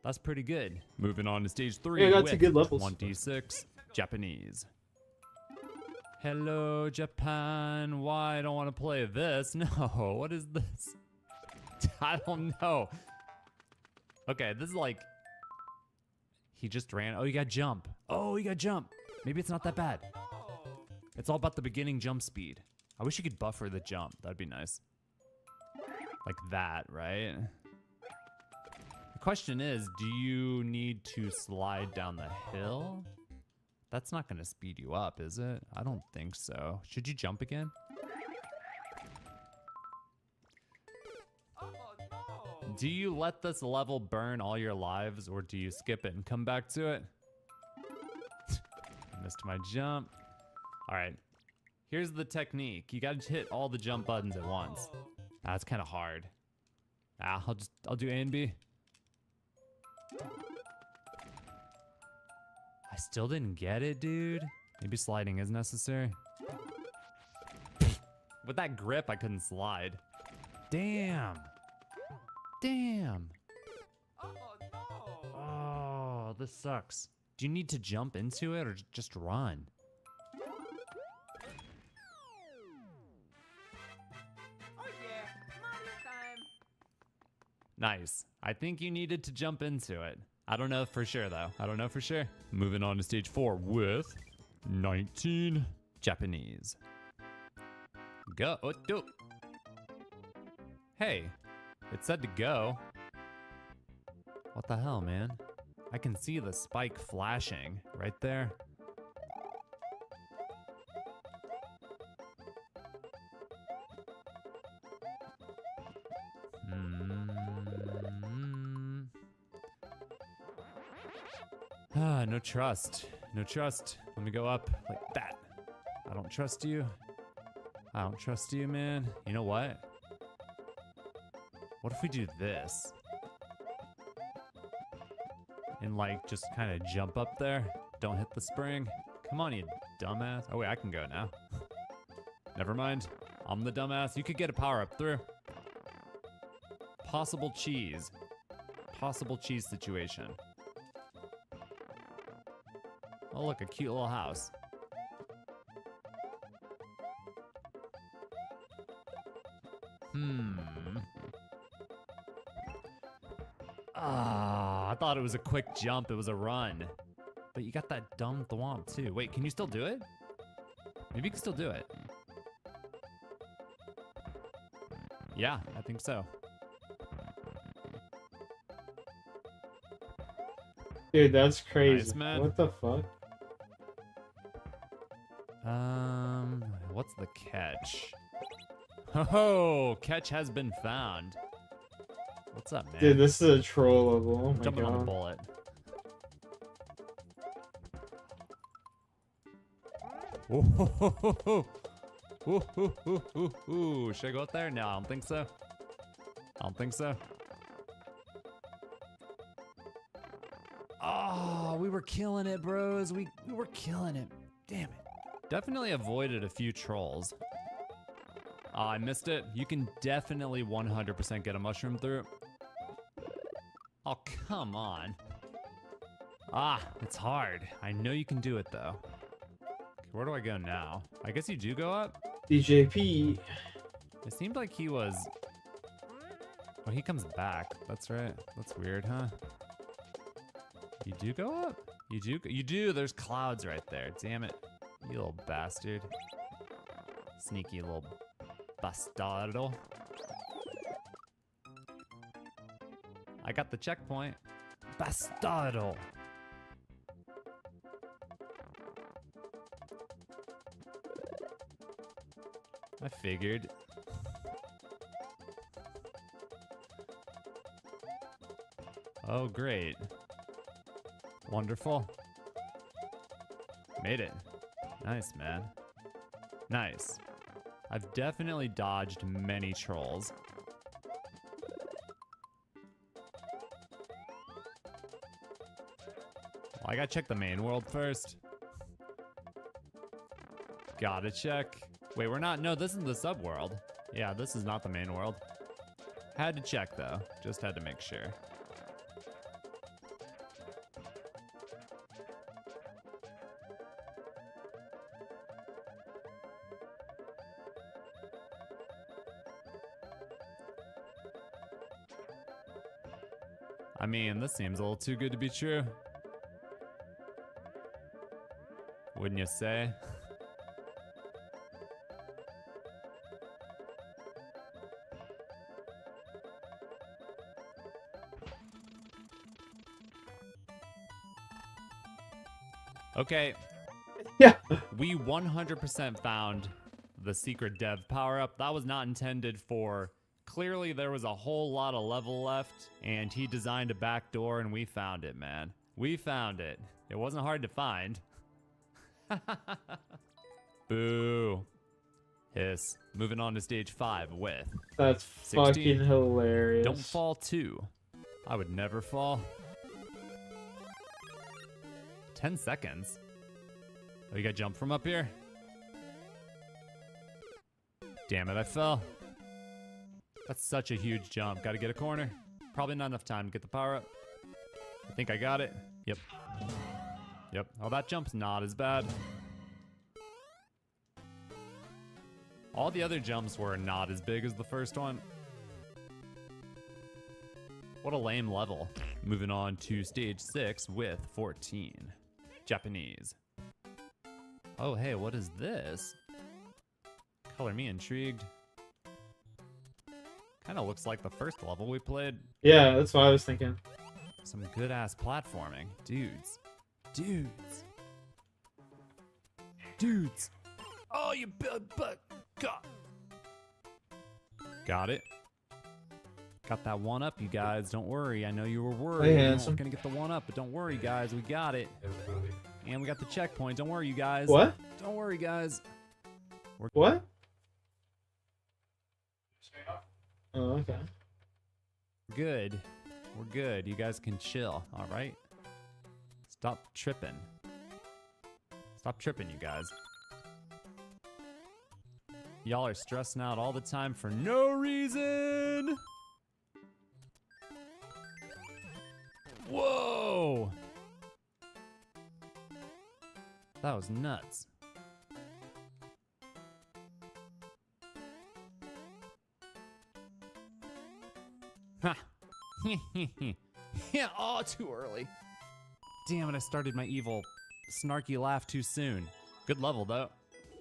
That's pretty good. Moving on to stage 3. Yeah, I got two good levels. 1d6 Japanese. Hello, Japan. Why I don't want to play this? No, what is this? I don't know. Okay, this is like, he just ran. Oh, you got jump. Oh, you got jump. Maybe it's not that bad. It's all about the beginning jump speed. I wish you could buffer the jump. That'd be nice. Like that, right? The question is, do you need to slide down the hill? That's not gonna speed you up, is it? I don't think so. Should you jump again? Do you let this level burn all your lives, or do you skip it and come back to it? Missed my jump. All right, here's the technique. You gotta hit all the jump buttons at once. That's kind of hard. I'll do A and B. I still didn't get it, dude. Maybe sliding is necessary. With that grip, I couldn't slide. Damn. Damn. Oh, this sucks. Do you need to jump into it or just run? Nice. I think you needed to jump into it. I don't know for sure, though. I don't know for sure. Moving on to stage 4 with 19 Japanese. Go. Oh, do. Hey, it said to go. What the hell, man? I can see the spike flashing right there. No trust. No trust. Let me go up like that. I don't trust you. I don't trust you, man. You know what? What if we do this? And like just kind of jump up there. Don't hit the spring. Come on, you dumbass. Oh wait, I can go now. Never mind. I'm the dumbass. You could get a power up through. Possible cheese. Possible cheese situation. Oh look, a cute little house. I thought it was a quick jump. It was a run. But you got that dumb thwomp too. Wait, can you still do it? Maybe you can still do it. Yeah, I think so. Dude, that's crazy. Nice, man. What the fuck? What's the catch? Oh, catch has been found. What's up, man? Dude, this is a troll level. Oh my Jumping God. on the bullet. Ooh. Should I go up there? No, I don't think so. I don't think so. Oh, we were killing it, bros. We were killing it. Damn it. Definitely avoided a few trolls. Oh, I missed it. You can definitely 100% get a mushroom through. Oh, come on. Ah, it's hard. I know you can do it, though. Okay, where do I go now? I guess you do go up? DJP. It seemed like he was... Oh, he comes back. That's right. That's weird, huh? You do go up? You do? You do. There's clouds right there. Damn it. You little bastard. Sneaky little bastardo. I got the checkpoint. Bastardo. I figured. Oh, great. Wonderful. Made it. Nice, man. Nice. I've definitely dodged many trolls. Well, I gotta check the main world first. Gotta check. Wait, we're not. No, this is the subworld. Yeah, this is not the main world. Had to check though. Just had to make sure. I mean, this seems a little too good to be true. Wouldn't you say? Okay. Yeah. We 100% found the secret dev power-up. That was not intended for... Clearly, there was a whole lot of level left, and he designed a back door, and we found it, man. We found it. It wasn't hard to find. Boo. Hiss. Moving on to stage 5 with... That's 16. fucking hilarious. Don't fall 2. I would never fall. 10 seconds? Oh, you gotta jump from up here? Damn it, I fell. That's such a huge jump. Gotta get a corner. Probably not enough time to get the power up. I think I got it. Yep. Yep. Oh, that jump's not as bad. All the other jumps were not as big as the first one. What a lame level. Moving on to stage 6 with 14. Japanese. Oh, hey, what is this? Color me intrigued. Kind of looks like the first level we played. Yeah, that's what I was thinking. Some good-ass platforming. Dudes. Dudes. Dudes. Oh, you butt. Got it. Got that one up, you guys. Don't worry. I know you were worried. Hey, We handsome. weren't gonna get the one up, but don't worry, guys. We got it. And we got the checkpoint. Don't worry, you guys. What? Don't worry, guys. What? Oh, okay. Good. We're good. You guys can chill, all right? Stop tripping. Stop tripping, you guys. Y'all are stressing out all the time for no reason. Whoa! That was nuts. Ha! Yeah, oh, too early. Damn it, I started my evil, snarky laugh too soon. Good level, though.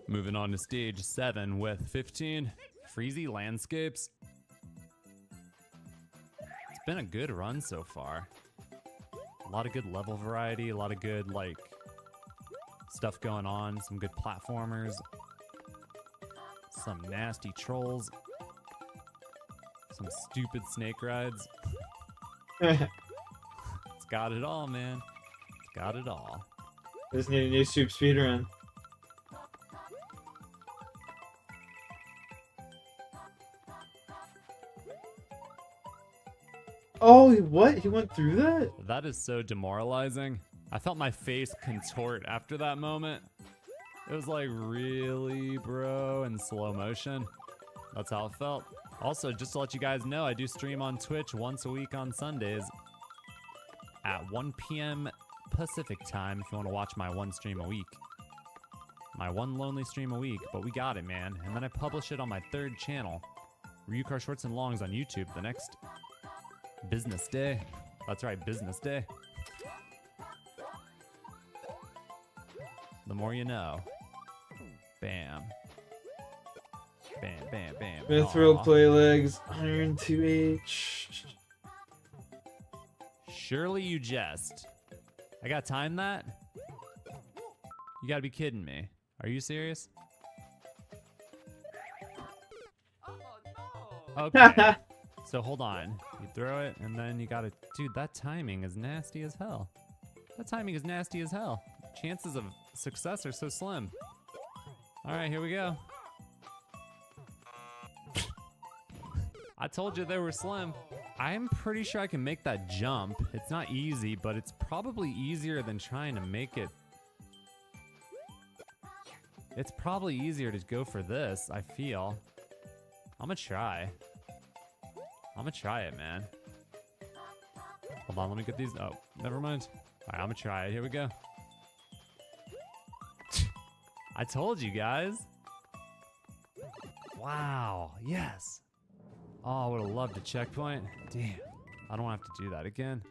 Moving on to stage 7 with 15. Freezy Landscapes. It's been a good run so far. A lot of good level variety, a lot of good, like, stuff going on, some good platformers, some nasty trolls, some stupid snake rides. It's got it all, man. It's got it all. Just need a new soup speedrun. Oh, what? He went through that? That is so demoralizing. I felt my face contort after that moment. It was like, really, bro, in slow motion. That's how it felt. Also, just to let you guys know, I do stream on Twitch once a week on Sundays at 1 p.m. Pacific time if you want to watch my one stream a week. My one lonely stream a week, but we got it, man. And then I publish it on my 3rd channel, Ryukar Shorts and Longs on YouTube the next business day. That's right, business day. The more you know. Bam. Bam, bam, bam. Mithril Aw. play legs, iron 2H. Surely you jest. I gotta time that? You gotta be kidding me. Are you serious? Okay. So hold on. You throw it, and then you gotta... Dude, that timing is nasty as hell. That timing is nasty as hell. Chances of success are so slim. Alright, here we go. I told you they were slim. I'm pretty sure I can make that jump. It's not easy, but it's probably easier than trying to make it... It's probably easier to go for this, I feel. I'm gonna try. I'm gonna try it, man. Hold on, let me get these. Oh, never mind. All right, I'm gonna try it. Here we go. I told you guys. Wow, yes. Oh, I would have loved a checkpoint. Damn, I don't have to do that again.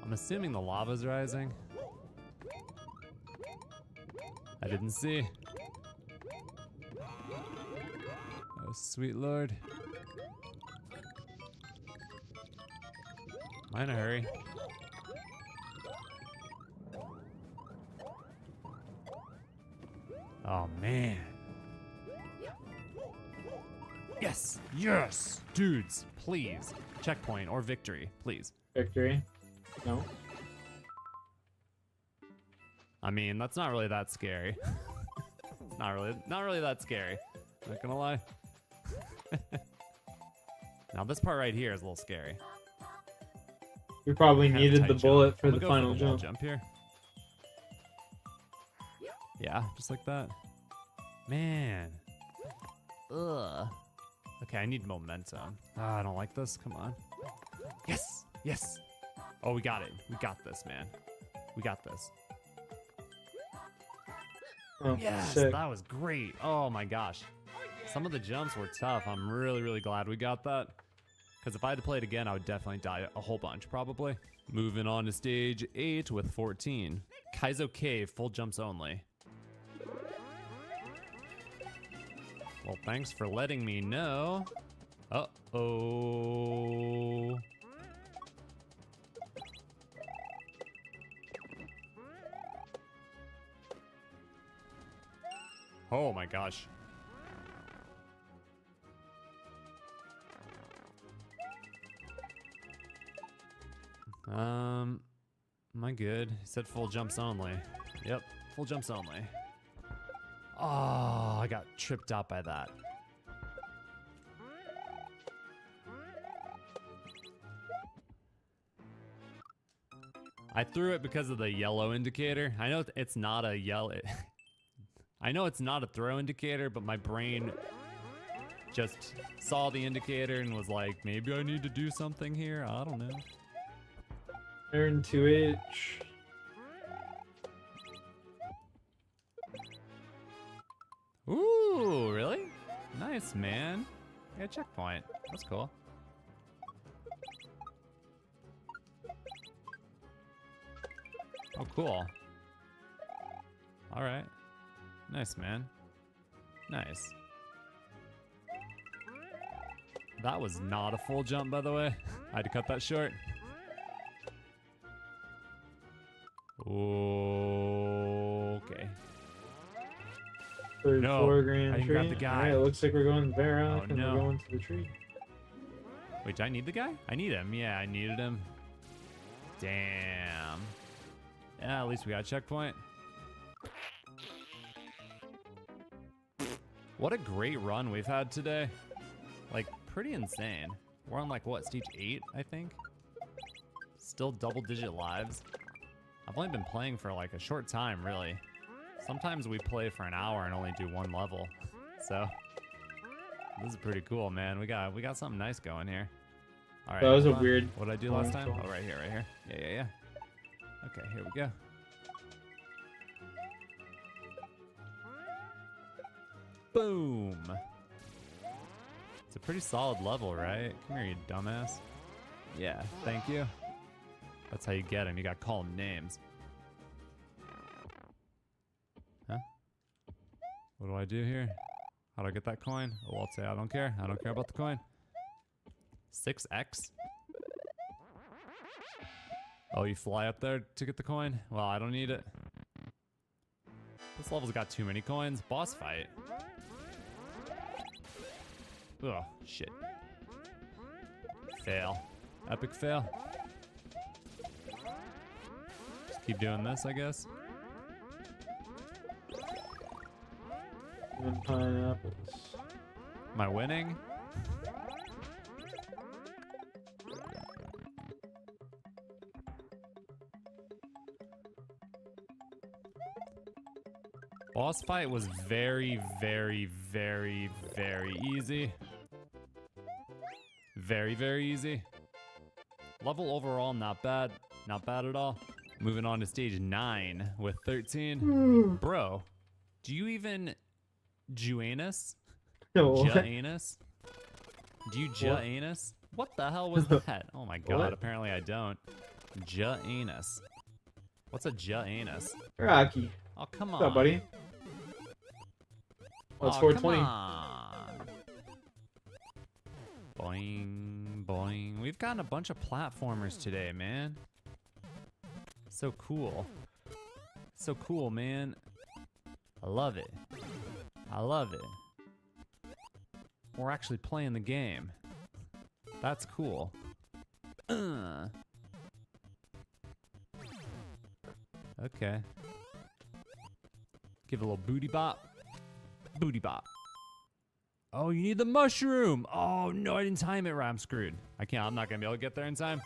I'm assuming the lava's rising. I didn't see. Oh, sweet lord. Am I in a hurry? Oh, man. Yes! Yes! Dudes, please. Checkpoint or victory, please. Victory. No. I mean, that's not really that scary. It's not really that scary. Not gonna lie. Now this part right here is a little scary. We probably Kind of needed tight the jump. bullet for I'm the gonna go final the wall jump. here. Yeah, just like that. Man. Ugh. Okay, I need momentum. I don't like this. Come on. Yes! Yes! Oh, we got it. We got this, man. We got this. Oh, Yes, sick. that was great. Oh my gosh. Some of the jumps were tough. I'm really, really glad we got that. Because if I had to play it again, I would definitely die a whole bunch, probably. Moving on to stage 8 with 14. Kaizo Cave, full jumps only. Well, thanks for letting me know. Uh-oh. Oh my gosh. Am I good? He said full jumps only. Yep, full jumps only. Oh, I got tripped out by that. I threw it because of the yellow indicator. I know it's not a yellow... I know it's not a throw indicator, but my brain just saw the indicator and was like, maybe I need to do something here. I don't know. Iron 2H. Ooh, really? Nice, man. Yeah, checkpoint. That's cool. Oh, cool. All right. Nice, man. Nice. That was not a full jump, by the way. I had to cut that short. Okay. Third No, floor Grand I didn't Tree. grab the guy. Alright, it looks like we're going Varrock Oh, and no. we're going to the tree. Wait, do I need the guy? I need him. Yeah, I needed him. Damn. Yeah, at least we got a checkpoint. What a great run we've had today. Like, pretty insane. We're on like, what, stage 8, I think? Still double-digit lives. I've only been playing for like a short time, really. Sometimes we play for an hour and only do one level. So, this is pretty cool, man. We got something nice going here. All right. That was a hold on. weird What did I do last time? control. Oh, right here, right here. Yeah. Okay, here we go. Boom. It's a pretty solid level, right? Come here, you dumbass. Yeah, thank you. That's how you get him. You gotta call him names. Huh? What do I do here? How do I get that coin? Oh, I'll say I don't care. I don't care about the coin. 6x? Oh, you fly up there to get the coin? Well, I don't need it. This level's got too many coins. Boss fight. Oh, shit. Fail. Epic fail. Just keep doing this, I guess. And pineapples. Am I winning? Boss fight was very, very, very, very easy. Very, very easy. Level overall, not bad. Not bad at all. Moving on to stage 9 with 13. Bro, do you even Juanus? No. Janus? Do you Janus? What the hell was that? Oh my god, What? apparently I don't. Janus. What's a Janus? Rocky. Oh, come What's on. up, buddy? Oh, it's 420. Come on. Boing, boing. We've gotten a bunch of platformers today, man. So cool. So cool, man. I love it. I love it. We're actually playing the game. That's cool. Okay. Give it a little booty bop. Booty bop. Oh, you need the mushroom. Oh, no, I didn't time it right. I'm screwed. I'm not going to be able to get there in time.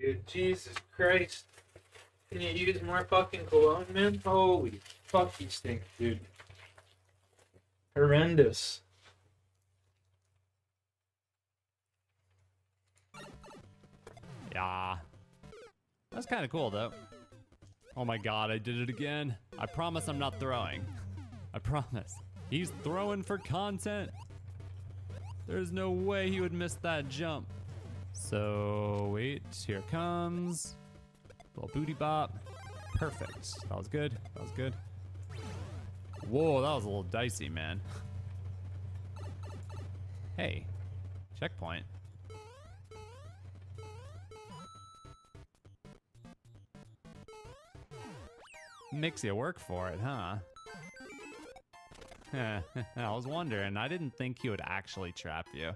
Dude, Jesus Christ. Can you use more fucking cologne, man? Holy fuck, you stink, dude. Horrendous. Yeah. That's kind of cool, though. Oh my god, I did it again. I promise I'm not throwing. I promise. He's throwing for content. There's no way he would miss that jump. So, wait, here it comes. Little booty bop. Perfect. That was good. That was good. Whoa, that was a little dicey, man. Hey, checkpoint. Makes you work for it, huh? I was wondering. I didn't think he would actually trap you.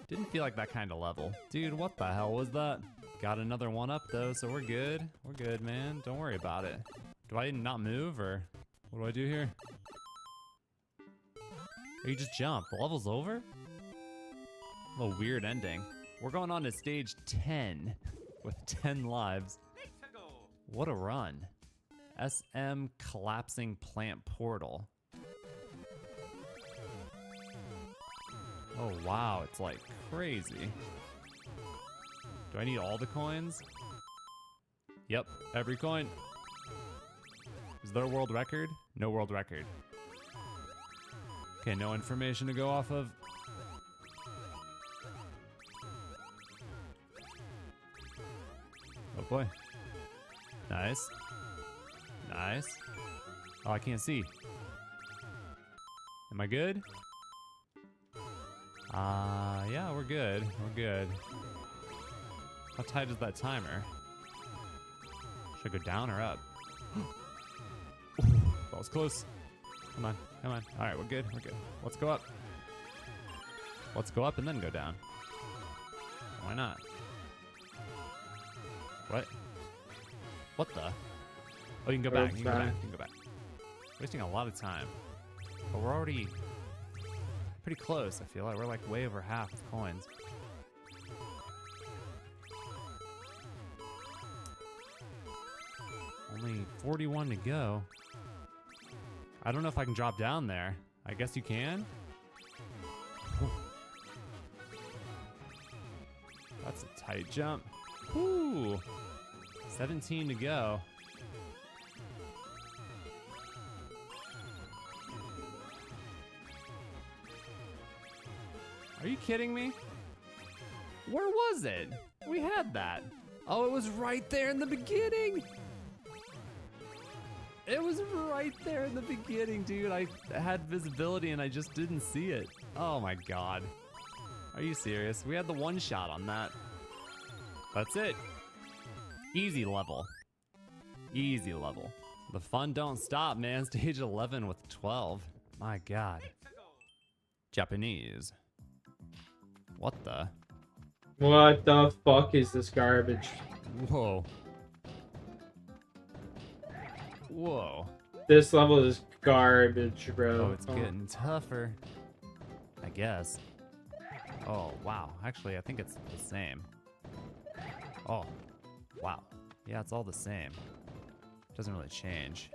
Didn't feel like that kind of level. Dude, what the hell was that? Got another one up though, so we're good. We're good, man. Don't worry about it. Do I not move, or what do I do here? Or you just jump. The level's over? A little weird ending. We're going on to stage 10 with 10 lives. What a run. SM Collapsing Plant Portal. Oh wow, it's like crazy. Do I need all the coins? Yep, every coin. Is there a world record? No world record. Okay, no information to go off of. Oh boy. Nice. Nice. Oh, I can't see. Am I good? Yeah, we're good. We're good. How tight is that timer? Should I go down or up? That was close. Come on, come on. All right, we're good. We're good. Let's go up. Let's go up and then go down. Why not? What? What the? Oh, you can go back. You can go back. You can go back. Wasting a lot of time. But we're already pretty close, I feel like. We're like way over half with coins. Only 41 to go. I don't know if I can drop down there. I guess you can? That's a tight jump. Woo! 17 to go. Are you kidding me? Where was it? We had that. Oh, it was right there in the beginning. It was right there in the beginning, dude. I had visibility and I just didn't see it. Oh my god. Are you serious? We had the one shot on that. That's it. Easy level. Easy level. The fun don't stop, man. Stage 11 with 12. My god. Japanese. What the? What the fuck is this garbage? Whoa. Whoa. This level is garbage, bro. Oh, it's getting tougher. I guess. Oh, wow. Actually, I think it's the same. Oh, wow. Yeah, it's all the same. Doesn't really change.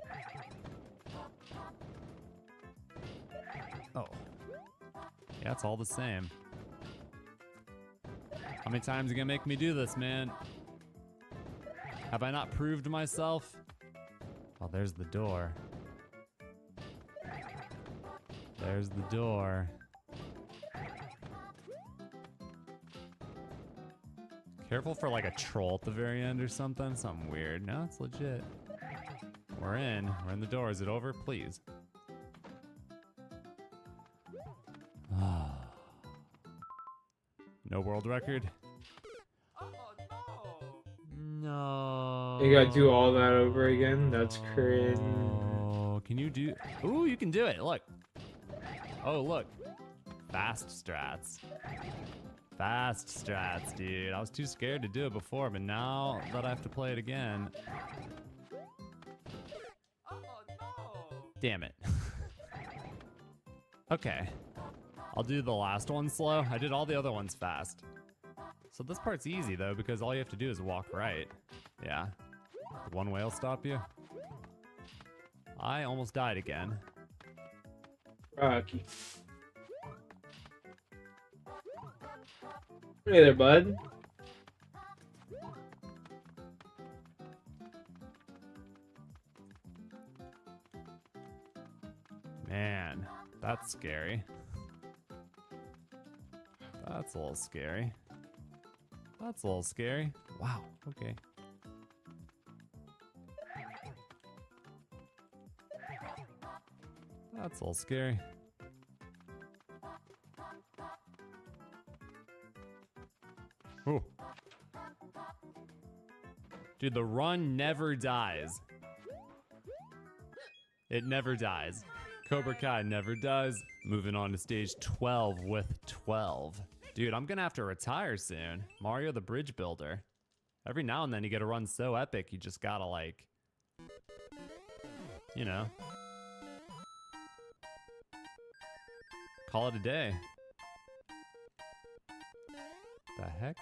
Oh. Yeah, it's all the same. How many times are you gonna make me do this, man? Have I not proved myself? Oh, there's the door. There's the door. Careful for like a troll at the very end or something. Something weird. No, it's legit. We're in. We're in the door. Is it over? Please. No world record? No. You gotta do all that over again? That's cringe. Oh, can you do... Ooh, you can do it. Look. Oh, look. Fast strats. Fast strats, dude. I was too scared to do it before, but now that I have to play it again... Damn it. Okay. I'll do the last one slow. I did all the other ones fast. So this part's easy though, because all you have to do is walk right. Yeah. The one way will stop you. I almost died again. Rocky. Hey there, bud. Man, that's scary. That's a little scary. That's a little scary. Wow, okay. That's a little scary. Ooh. Dude, the run never dies. It never dies. Cobra Kai never does. Moving on to stage 12 with 12. Dude, I'm gonna have to retire soon. Mario the Bridge Builder. Every now and then you get a run so epic, you just gotta like, you know, call it a day. The heck?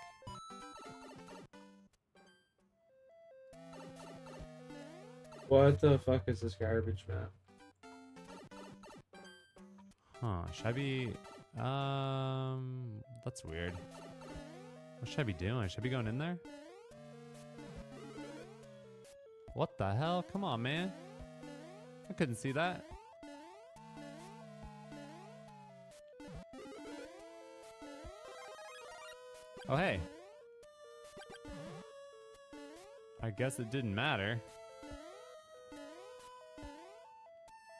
What the fuck is this garbage map? Huh, should I be, that's weird. What should I be doing? Should I be going in there? What the hell? Come on, man. I couldn't see that. Oh, hey. I guess it didn't matter.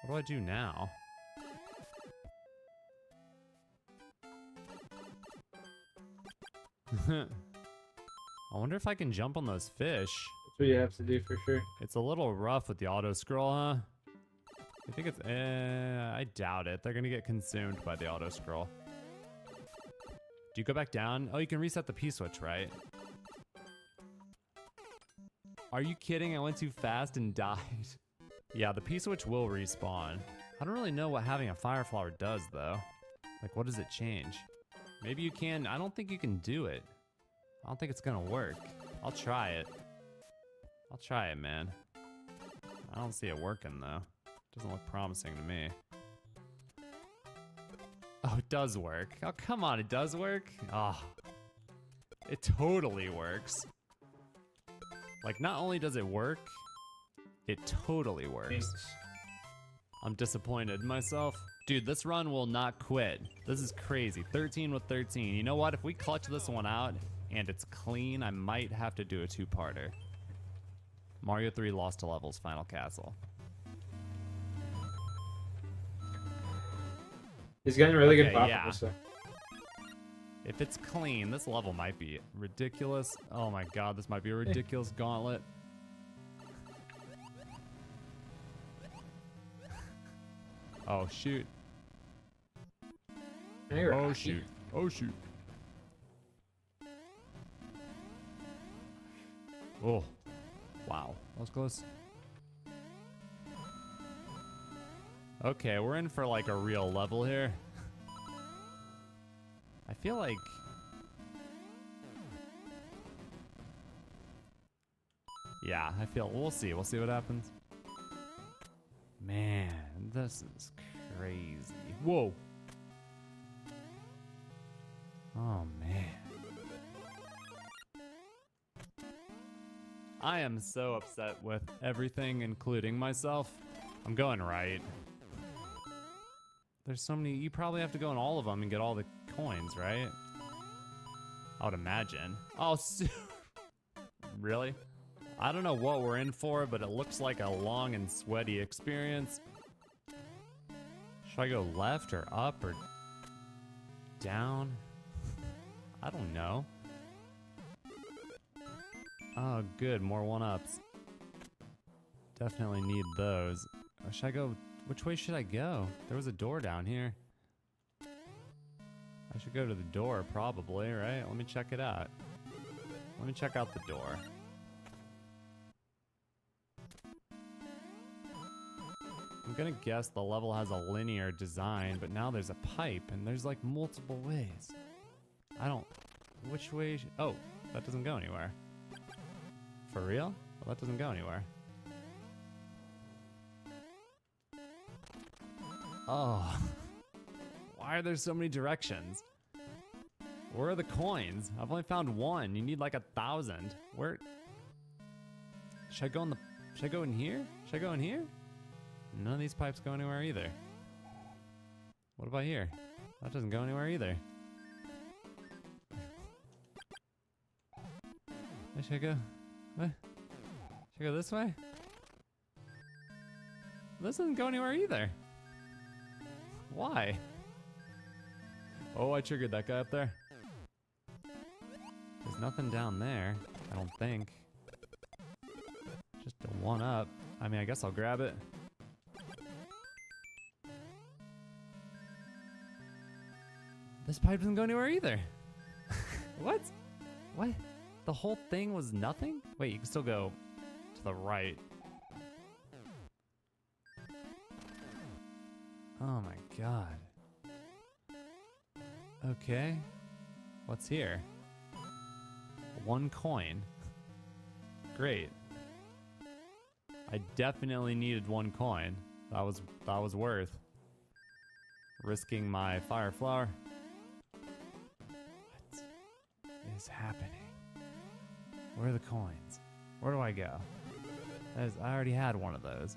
What do I do now? I wonder if I can jump on those fish. That's what you have to do for sure. It's a little rough with the auto scroll, huh? I think it's, I doubt it. They're gonna get consumed by the auto scroll. Do you go back down? Oh, you can reset the P-switch, right? Are you kidding? I went too fast and died. Yeah, the P-switch will respawn. I don't really know what having a fire flower does, though. Like, what does it change? Maybe you can. I don't think you can do it. I don't think it's gonna work. I'll try it. I'll try it, man. I don't see it working, though. Doesn't look promising to me. Oh, it does work. Oh, come on, it does work? Oh, it totally works. Like, not only does it work, it totally works. Thanks. I'm disappointed in myself. Dude, this run will not quit. This is crazy. 13 with 13. You know what? If we clutch this one out and it's clean, I might have to do a two-parter. Mario 3 Lost to Levels Final Castle. He's getting really good pop yeah. stuff. If it's clean, this level might be ridiculous. Oh my god, this might be a ridiculous gauntlet. Oh shoot. Hey, oh Rocky. shoot. Oh shoot. Oh. Wow. That was close. Okay, we're in for like a real level here. I feel like... Yeah, I feel... We'll see. We'll see what happens. Man, this is crazy. Whoa. Oh, man. I am so upset with everything, including myself. I'm going right. There's so many... You probably have to go in all of them and get all the coins, right? I would imagine. Oh, really? I don't know what we're in for, but it looks like a long and sweaty experience. Should I go left or up or down? I don't know. Oh, good. More one-ups. Definitely need those. Or should I go... Which way should I go? There was a door down here. I should go to the door, probably, right? Let me check it out. Let me check out the door. I'm gonna guess the level has a linear design, but now there's a pipe, and there's like multiple ways. I don't... which way? Oh, that doesn't go anywhere. For real? Well, that doesn't go anywhere. Oh. Why are there so many directions? Where are the coins? I've only found one. You need like 1,000. Where? Should I go in the? Should I go in here? Should I go in here? None of these pipes go anywhere either. What about here? That doesn't go anywhere either. Should I go? What? Should I go this way? This doesn't go anywhere either. Why? Oh, I triggered that guy up there. There's nothing down there, I don't think. Just a one up. I mean, I guess I'll grab it. This pipe doesn't go anywhere either. What? What? The whole thing was nothing? Wait, you can still go to the right. Oh my god. Okay. What's here? One coin. Great. I definitely needed one coin. That was worth risking my fire flower. What is happening? Where are the coins? Where do I go? I already had one of those.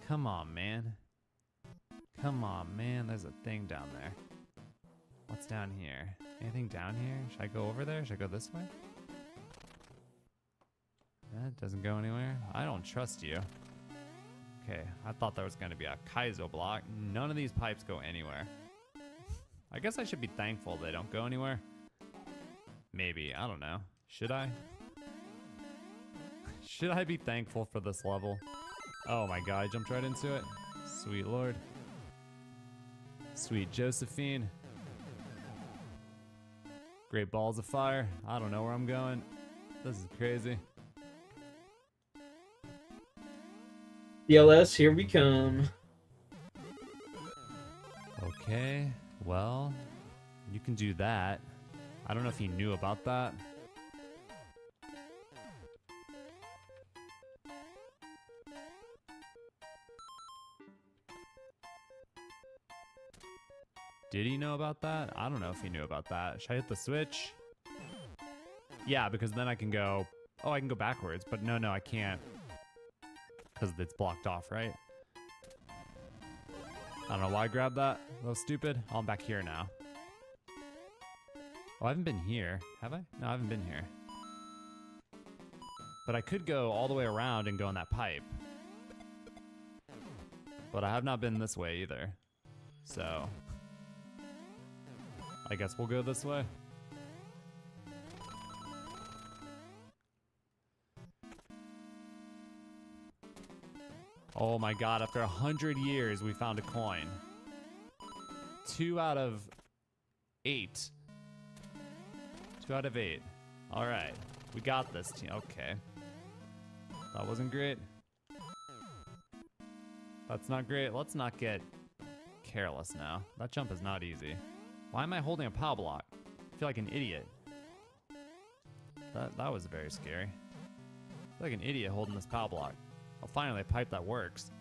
Come on, man. Come on, man. There's a thing down there. What's down here? Anything down here? Should I go over there? Should I go this way? That doesn't go anywhere. I don't trust you. Okay, I thought there was going to be a Kaizo block. None of these pipes go anywhere. I guess I should be thankful they don't go anywhere. Maybe. I don't know. Should I? Should I be thankful for this level? Oh my god, I jumped right into it. Sweet lord. Sweet Josephine. Great balls of fire. I don't know where I'm going. This is crazy. DLS, here we come. Okay, well, you can do that. I don't know if he knew about that. Did he know about that? I don't know if he knew about that. Should I hit the switch? Yeah, because then I can go... Oh, I can go backwards, but no, I can't. Because it's blocked off, right? I don't know why I grabbed that. That was stupid. Oh, I'm back here now. Oh, I haven't been here. Have I? No, I haven't been here. But I could go all the way around and go in that pipe. But I have not been this way either. So... I guess we'll go this way. Oh my god, after 100 years we found a coin. 2 out of 8. 2 out of 8. Alright, we got this team. Okay. That wasn't great. That's not great. Let's not get careless now. That jump is not easy. Why am I holding a power block? I feel like an idiot. That was very scary. I feel like an idiot holding this power block. Oh, finally a pipe that works.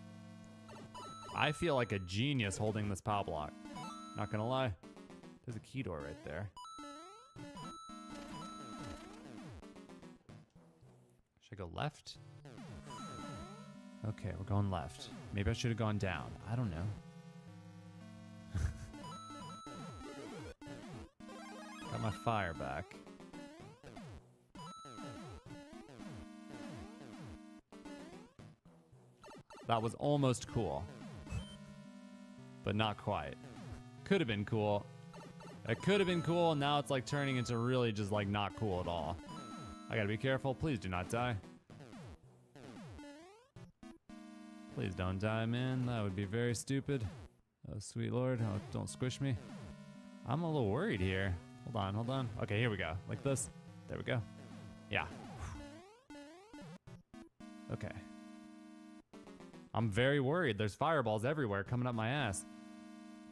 I feel like a genius holding this power block. Not gonna lie. There's a key door right there. Should I go left? Okay, we're going left. Maybe I should have gone down. I don't know. Got my fire back. That was almost cool. But not quite. Could have been cool. It could have been cool, and now it's like turning into really just like not cool at all. I gotta be careful. Please do not die. Please don't die, man. That would be very stupid. Oh, sweet lord. Oh, don't squish me. I'm a little worried here. Hold on, hold on. Okay, here we go. Like this. There we go. Yeah. Okay. I'm very worried. There's fireballs everywhere coming up my ass.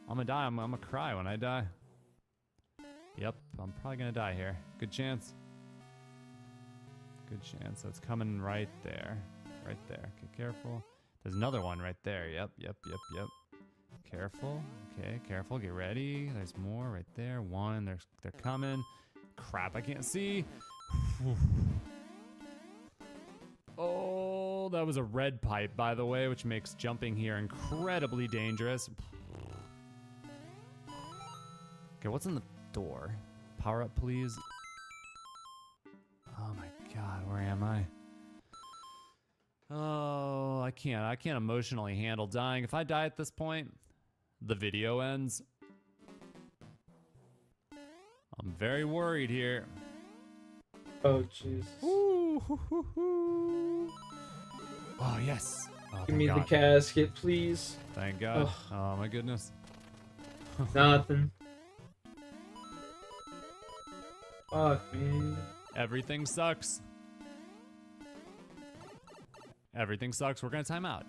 I'm gonna die. I'm gonna cry when I die. Yep, I'm probably gonna die here. Good chance. Good chance. That's coming right there. Right there. Okay, careful. There's another one right there. Yep. Careful. Okay, careful. Get ready. There's more right there. One. They're coming. Crap, I can't see. Oh, that was a red pipe, by the way, which makes jumping here incredibly dangerous. Okay, what's in the door? Power up, please. Oh my god, where am I? Oh, I can't emotionally handle dying. If I die at this point, the video ends. I'm very worried here. Oh, jeez. Oh, yes. Oh, Give me God. the casket, please. Thank God. Ugh. Oh, my goodness. Nothing. Fuck, man. Everything sucks. Everything sucks. We're gonna time out.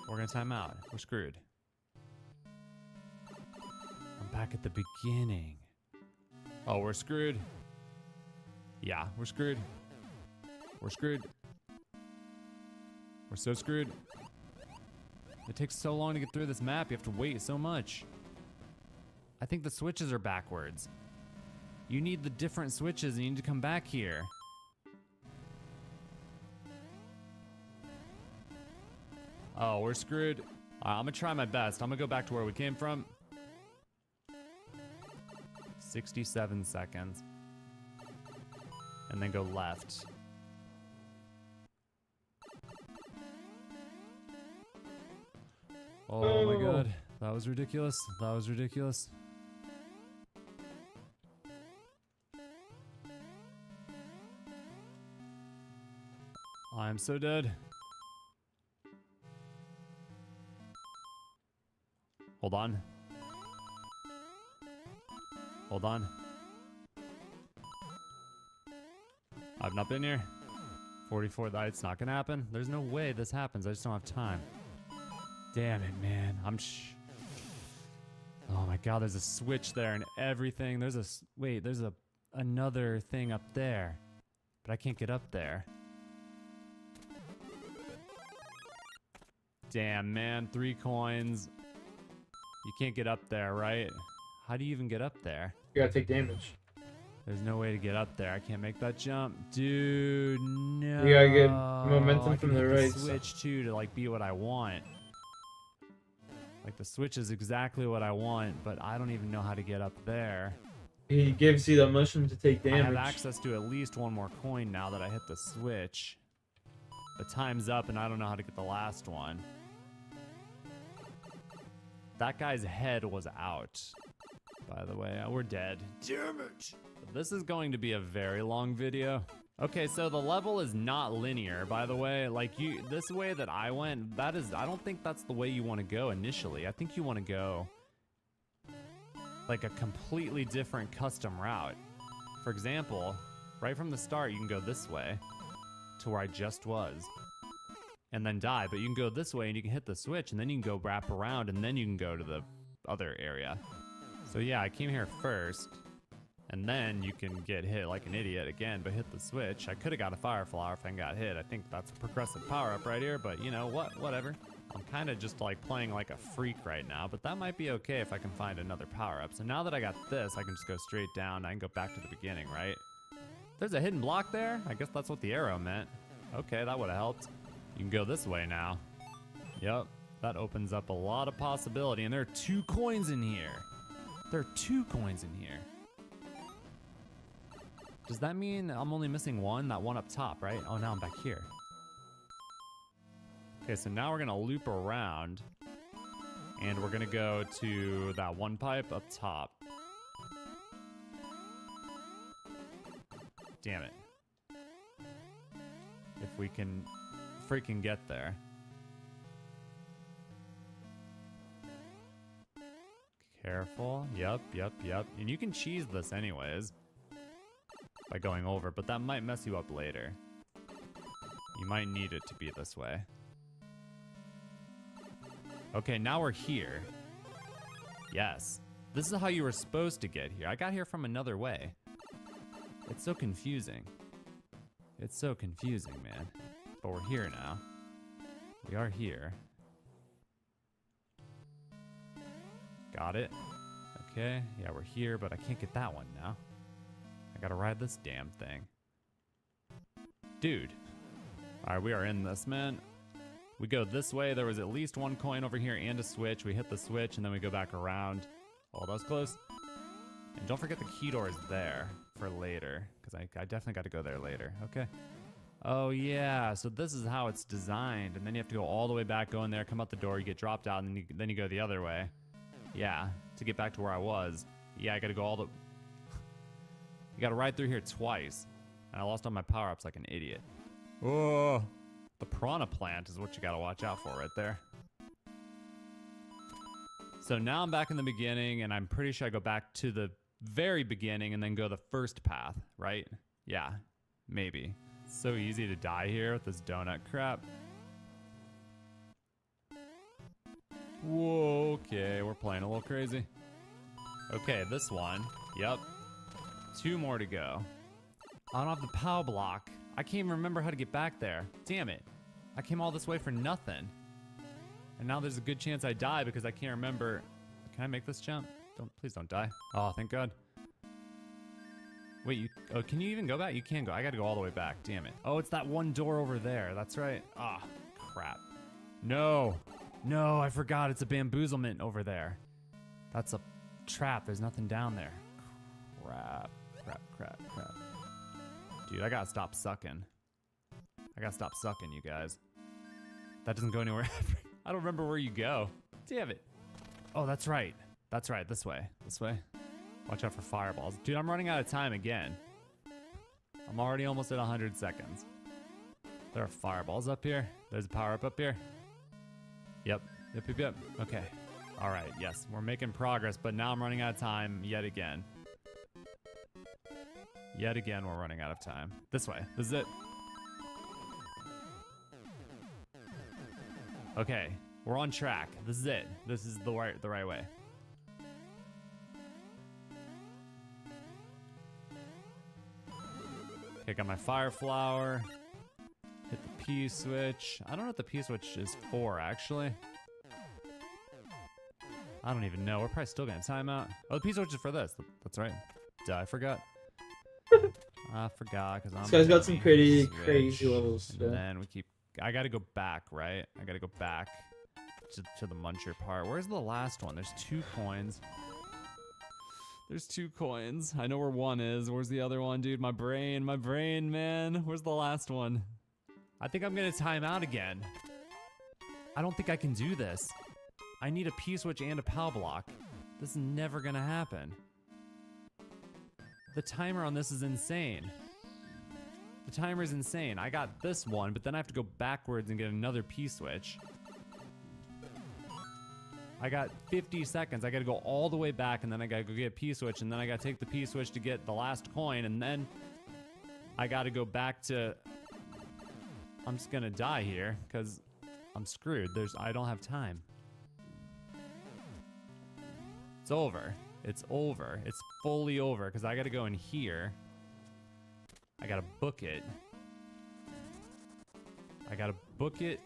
We're gonna time out. We're screwed. I'm back at the beginning. Oh, we're screwed. Yeah, we're screwed. We're screwed. We're so screwed. It takes so long to get through this map. You have to wait so much. I think the switches are backwards. You need the different switches and you need to come back here. Oh, we're screwed. I'm gonna try my best. I'm gonna go back to where we came from. 67 seconds. And then go left. Oh my god. That was ridiculous. That was ridiculous. I'm so dead. Hold on. Hold on. I've not been here. 44, it's not gonna happen. There's no way this happens. I just don't have time. Damn it, man. Oh my god, there's a switch there and everything. There's another thing up there. But I can't get up there. Damn, man. 3 coins. You can't get up there, right? How do you even get up there? You gotta take damage. There's no way to get up there. I can't make that jump. Dude, no. You gotta get momentum from the right switch too to like be what I want. Like the switch is exactly what I want, but I don't even know how to get up there. He gives you the motion to take damage. I have access to at least one more coin now that I hit the switch. But time's up and I don't know how to get the last one. That guy's head was out, by the way. We're dead. Damn it! This is going to be a very long video. Okay, so the level is not linear, by the way. Like, this way that I went, I don't think that's the way you want to go initially. I think you want to go like a completely different custom route. For example, right from the start, you can go this way to where I just was and then die, but you can go this way and you can hit the switch and then you can go wrap around and then you can go to the other area. So yeah, I came here first and then you can get hit like an idiot again, but hit the switch. I could have got a fire flower if I got hit. I think that's a progressive power up right here, but you know what, whatever. I'm kind of just like playing like a freak right now, but that might be okay if I can find another power up. So now that I got this, I can just go straight down. I can go back to the beginning, right? There's a hidden block there. I guess that's what the arrow meant. Okay, that would have helped. You can go this way now. Yep, that opens up a lot of possibility. And there are 2 coins in here. There are 2 coins in here. Does that mean I'm only missing one? That one up top, right? Oh, now I'm back here. Okay, so now we're gonna loop around. And we're gonna go to that one pipe up top. Damn it. If we can freaking get there. Careful. Yep. And you can cheese this anyways by going over, but that might mess you up later. You might need it to be this way. Okay, now we're here. Yes. This is how you were supposed to get here. I got here from another way. It's so confusing. It's so confusing, man. But we're here now. We are here. Got it. Okay, yeah, we're here, but I can't get that one now. I gotta ride this damn thing. Dude. Alright, we are in this, man. We go this way. There was at least one coin over here and a switch. We hit the switch, and then we go back around. Oh, that was close. And don't forget the key door is there for later, because I definitely got to go there later. Okay. Oh, yeah. So this is how it's designed, and then you have to go all the way back, go in there, come out the door, you get dropped out, and then you go the other way. Yeah, to get back to where I was. Yeah, I got to go all the... You got to ride through here twice. And I lost all my power-ups like an idiot. Oh, the piranha plant is what you got to watch out for right there. So now I'm back in the beginning, and I'm pretty sure I go back to the very beginning and then go the first path, right? Yeah, maybe. It's so easy to die here with this donut crap. Whoa, okay, we're playing a little crazy. Okay, this one. Yep. 2 more to go. I don't have the POW block. I can't even remember how to get back there. Damn it. I came all this way for nothing. And now there's a good chance I die because I can't remember. Can I make this jump? Please don't die. Oh, thank God. Wait, can you even go back? You can go. I gotta go all the way back. Damn it. Oh, it's that one door over there. That's right. Ah, crap. No. No, I forgot. It's a bamboozlement over there. That's a trap. There's nothing down there. Crap. Dude, I gotta stop sucking. I gotta stop sucking, you guys. That doesn't go anywhere. I don't remember where you go. Damn it. Oh, that's right. That's right. This way. This way. Watch out for fireballs. Dude, I'm running out of time again. I'm already almost at 100 seconds. There are fireballs up here. There's a power-up up here. Yep. Yep. Okay. All right. Yes, we're making progress, but now I'm running out of time yet again. Yet again, we're running out of time. This way. This is it. Okay, we're on track. This is it. This is the right way. Okay, got my fire flower. Hit the P switch. I don't know what the P switch is for, actually. I don't even know. We're probably still getting timeout. Oh, the P switch is for this. That's right. Duh, I forgot. I forgot because I'm. This guy's got some pretty crazy levels. And then we keep. I gotta go back, right? I gotta go back to the muncher part. Where's the last one? There's 2 coins. There's 2 coins. I know where one is. Where's the other one, dude? My brain, man. Where's the last one? I think I'm gonna time out again. I don't think I can do this. I need a P-switch and a POW block. This is never gonna happen. The timer on this is insane. The timer is insane. I got this one, but then I have to go backwards and get another P-switch. I got 50 seconds. I gotta go all the way back, and then I gotta go get a P-switch, and then I gotta take the P-switch to get the last coin, and then I gotta go back to... I'm just gonna die here, because I'm screwed. I don't have time. It's over. It's over. It's fully over, because I gotta go in here. I gotta book it. I gotta book it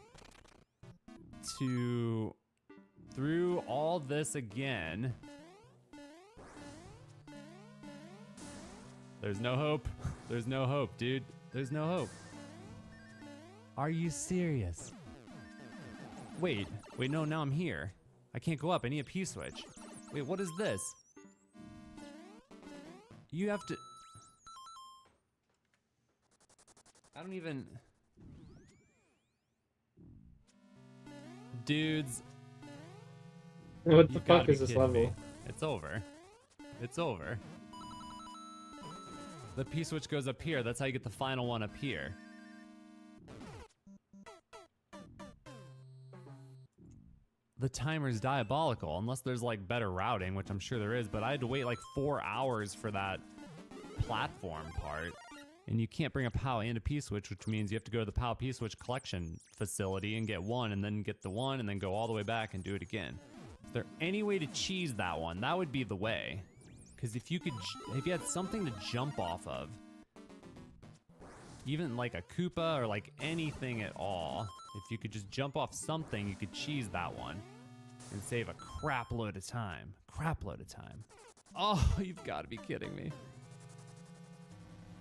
to through all this again. There's no hope. There's no hope, dude. There's no hope. Are you serious? Wait, no, now I'm here. I can't go up. I need a P-switch. Wait, what is this? You have to... I don't even... Dudes. What the fuck is this level? It's over. It's over. The P-switch goes up here. That's how you get the final one up here. The timer's diabolical, unless there's like better routing, which I'm sure there is, but I had to wait like 4 hours for that platform part. And you can't bring a POW and a P-switch, which means you have to go to the POW P-switch collection facility and get one, and then get the one, and then go all the way back and do it again. Is there any way to cheese that one? That would be the way. Because if you had something to jump off of, even like a Koopa or like anything at all, if you could just jump off something, you could cheese that one and save a crap load of time. Crap load of time. Oh, you've got to be kidding me.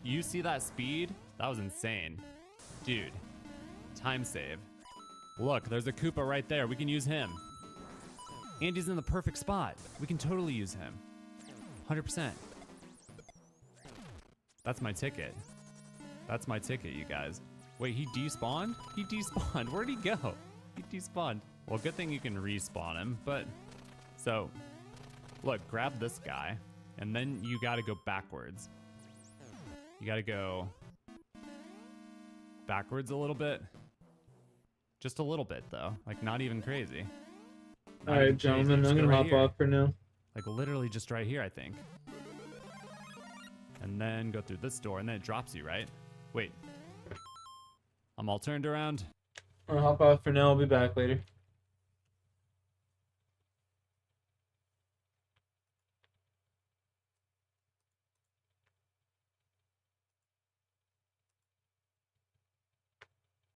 You see that speed? That was insane. Dude, time save. Look, there's a Koopa right there. We can use him. Andy's in the perfect spot. We can totally use him. 100%. That's my ticket. That's my ticket, you guys. Wait, he despawned? He despawned. Where'd he go? He despawned. Well, good thing you can respawn him, but... So, look, grab this guy, and then you gotta go backwards. You gotta go... backwards a little bit. Just a little bit, though. Like, not even crazy. Alright, gentlemen, I'm gonna hop off for now. Like, literally just right here, I think. And then go through this door, and then it drops you, right? Wait. I'm all turned around. I'll hop off for now. I'll be back later.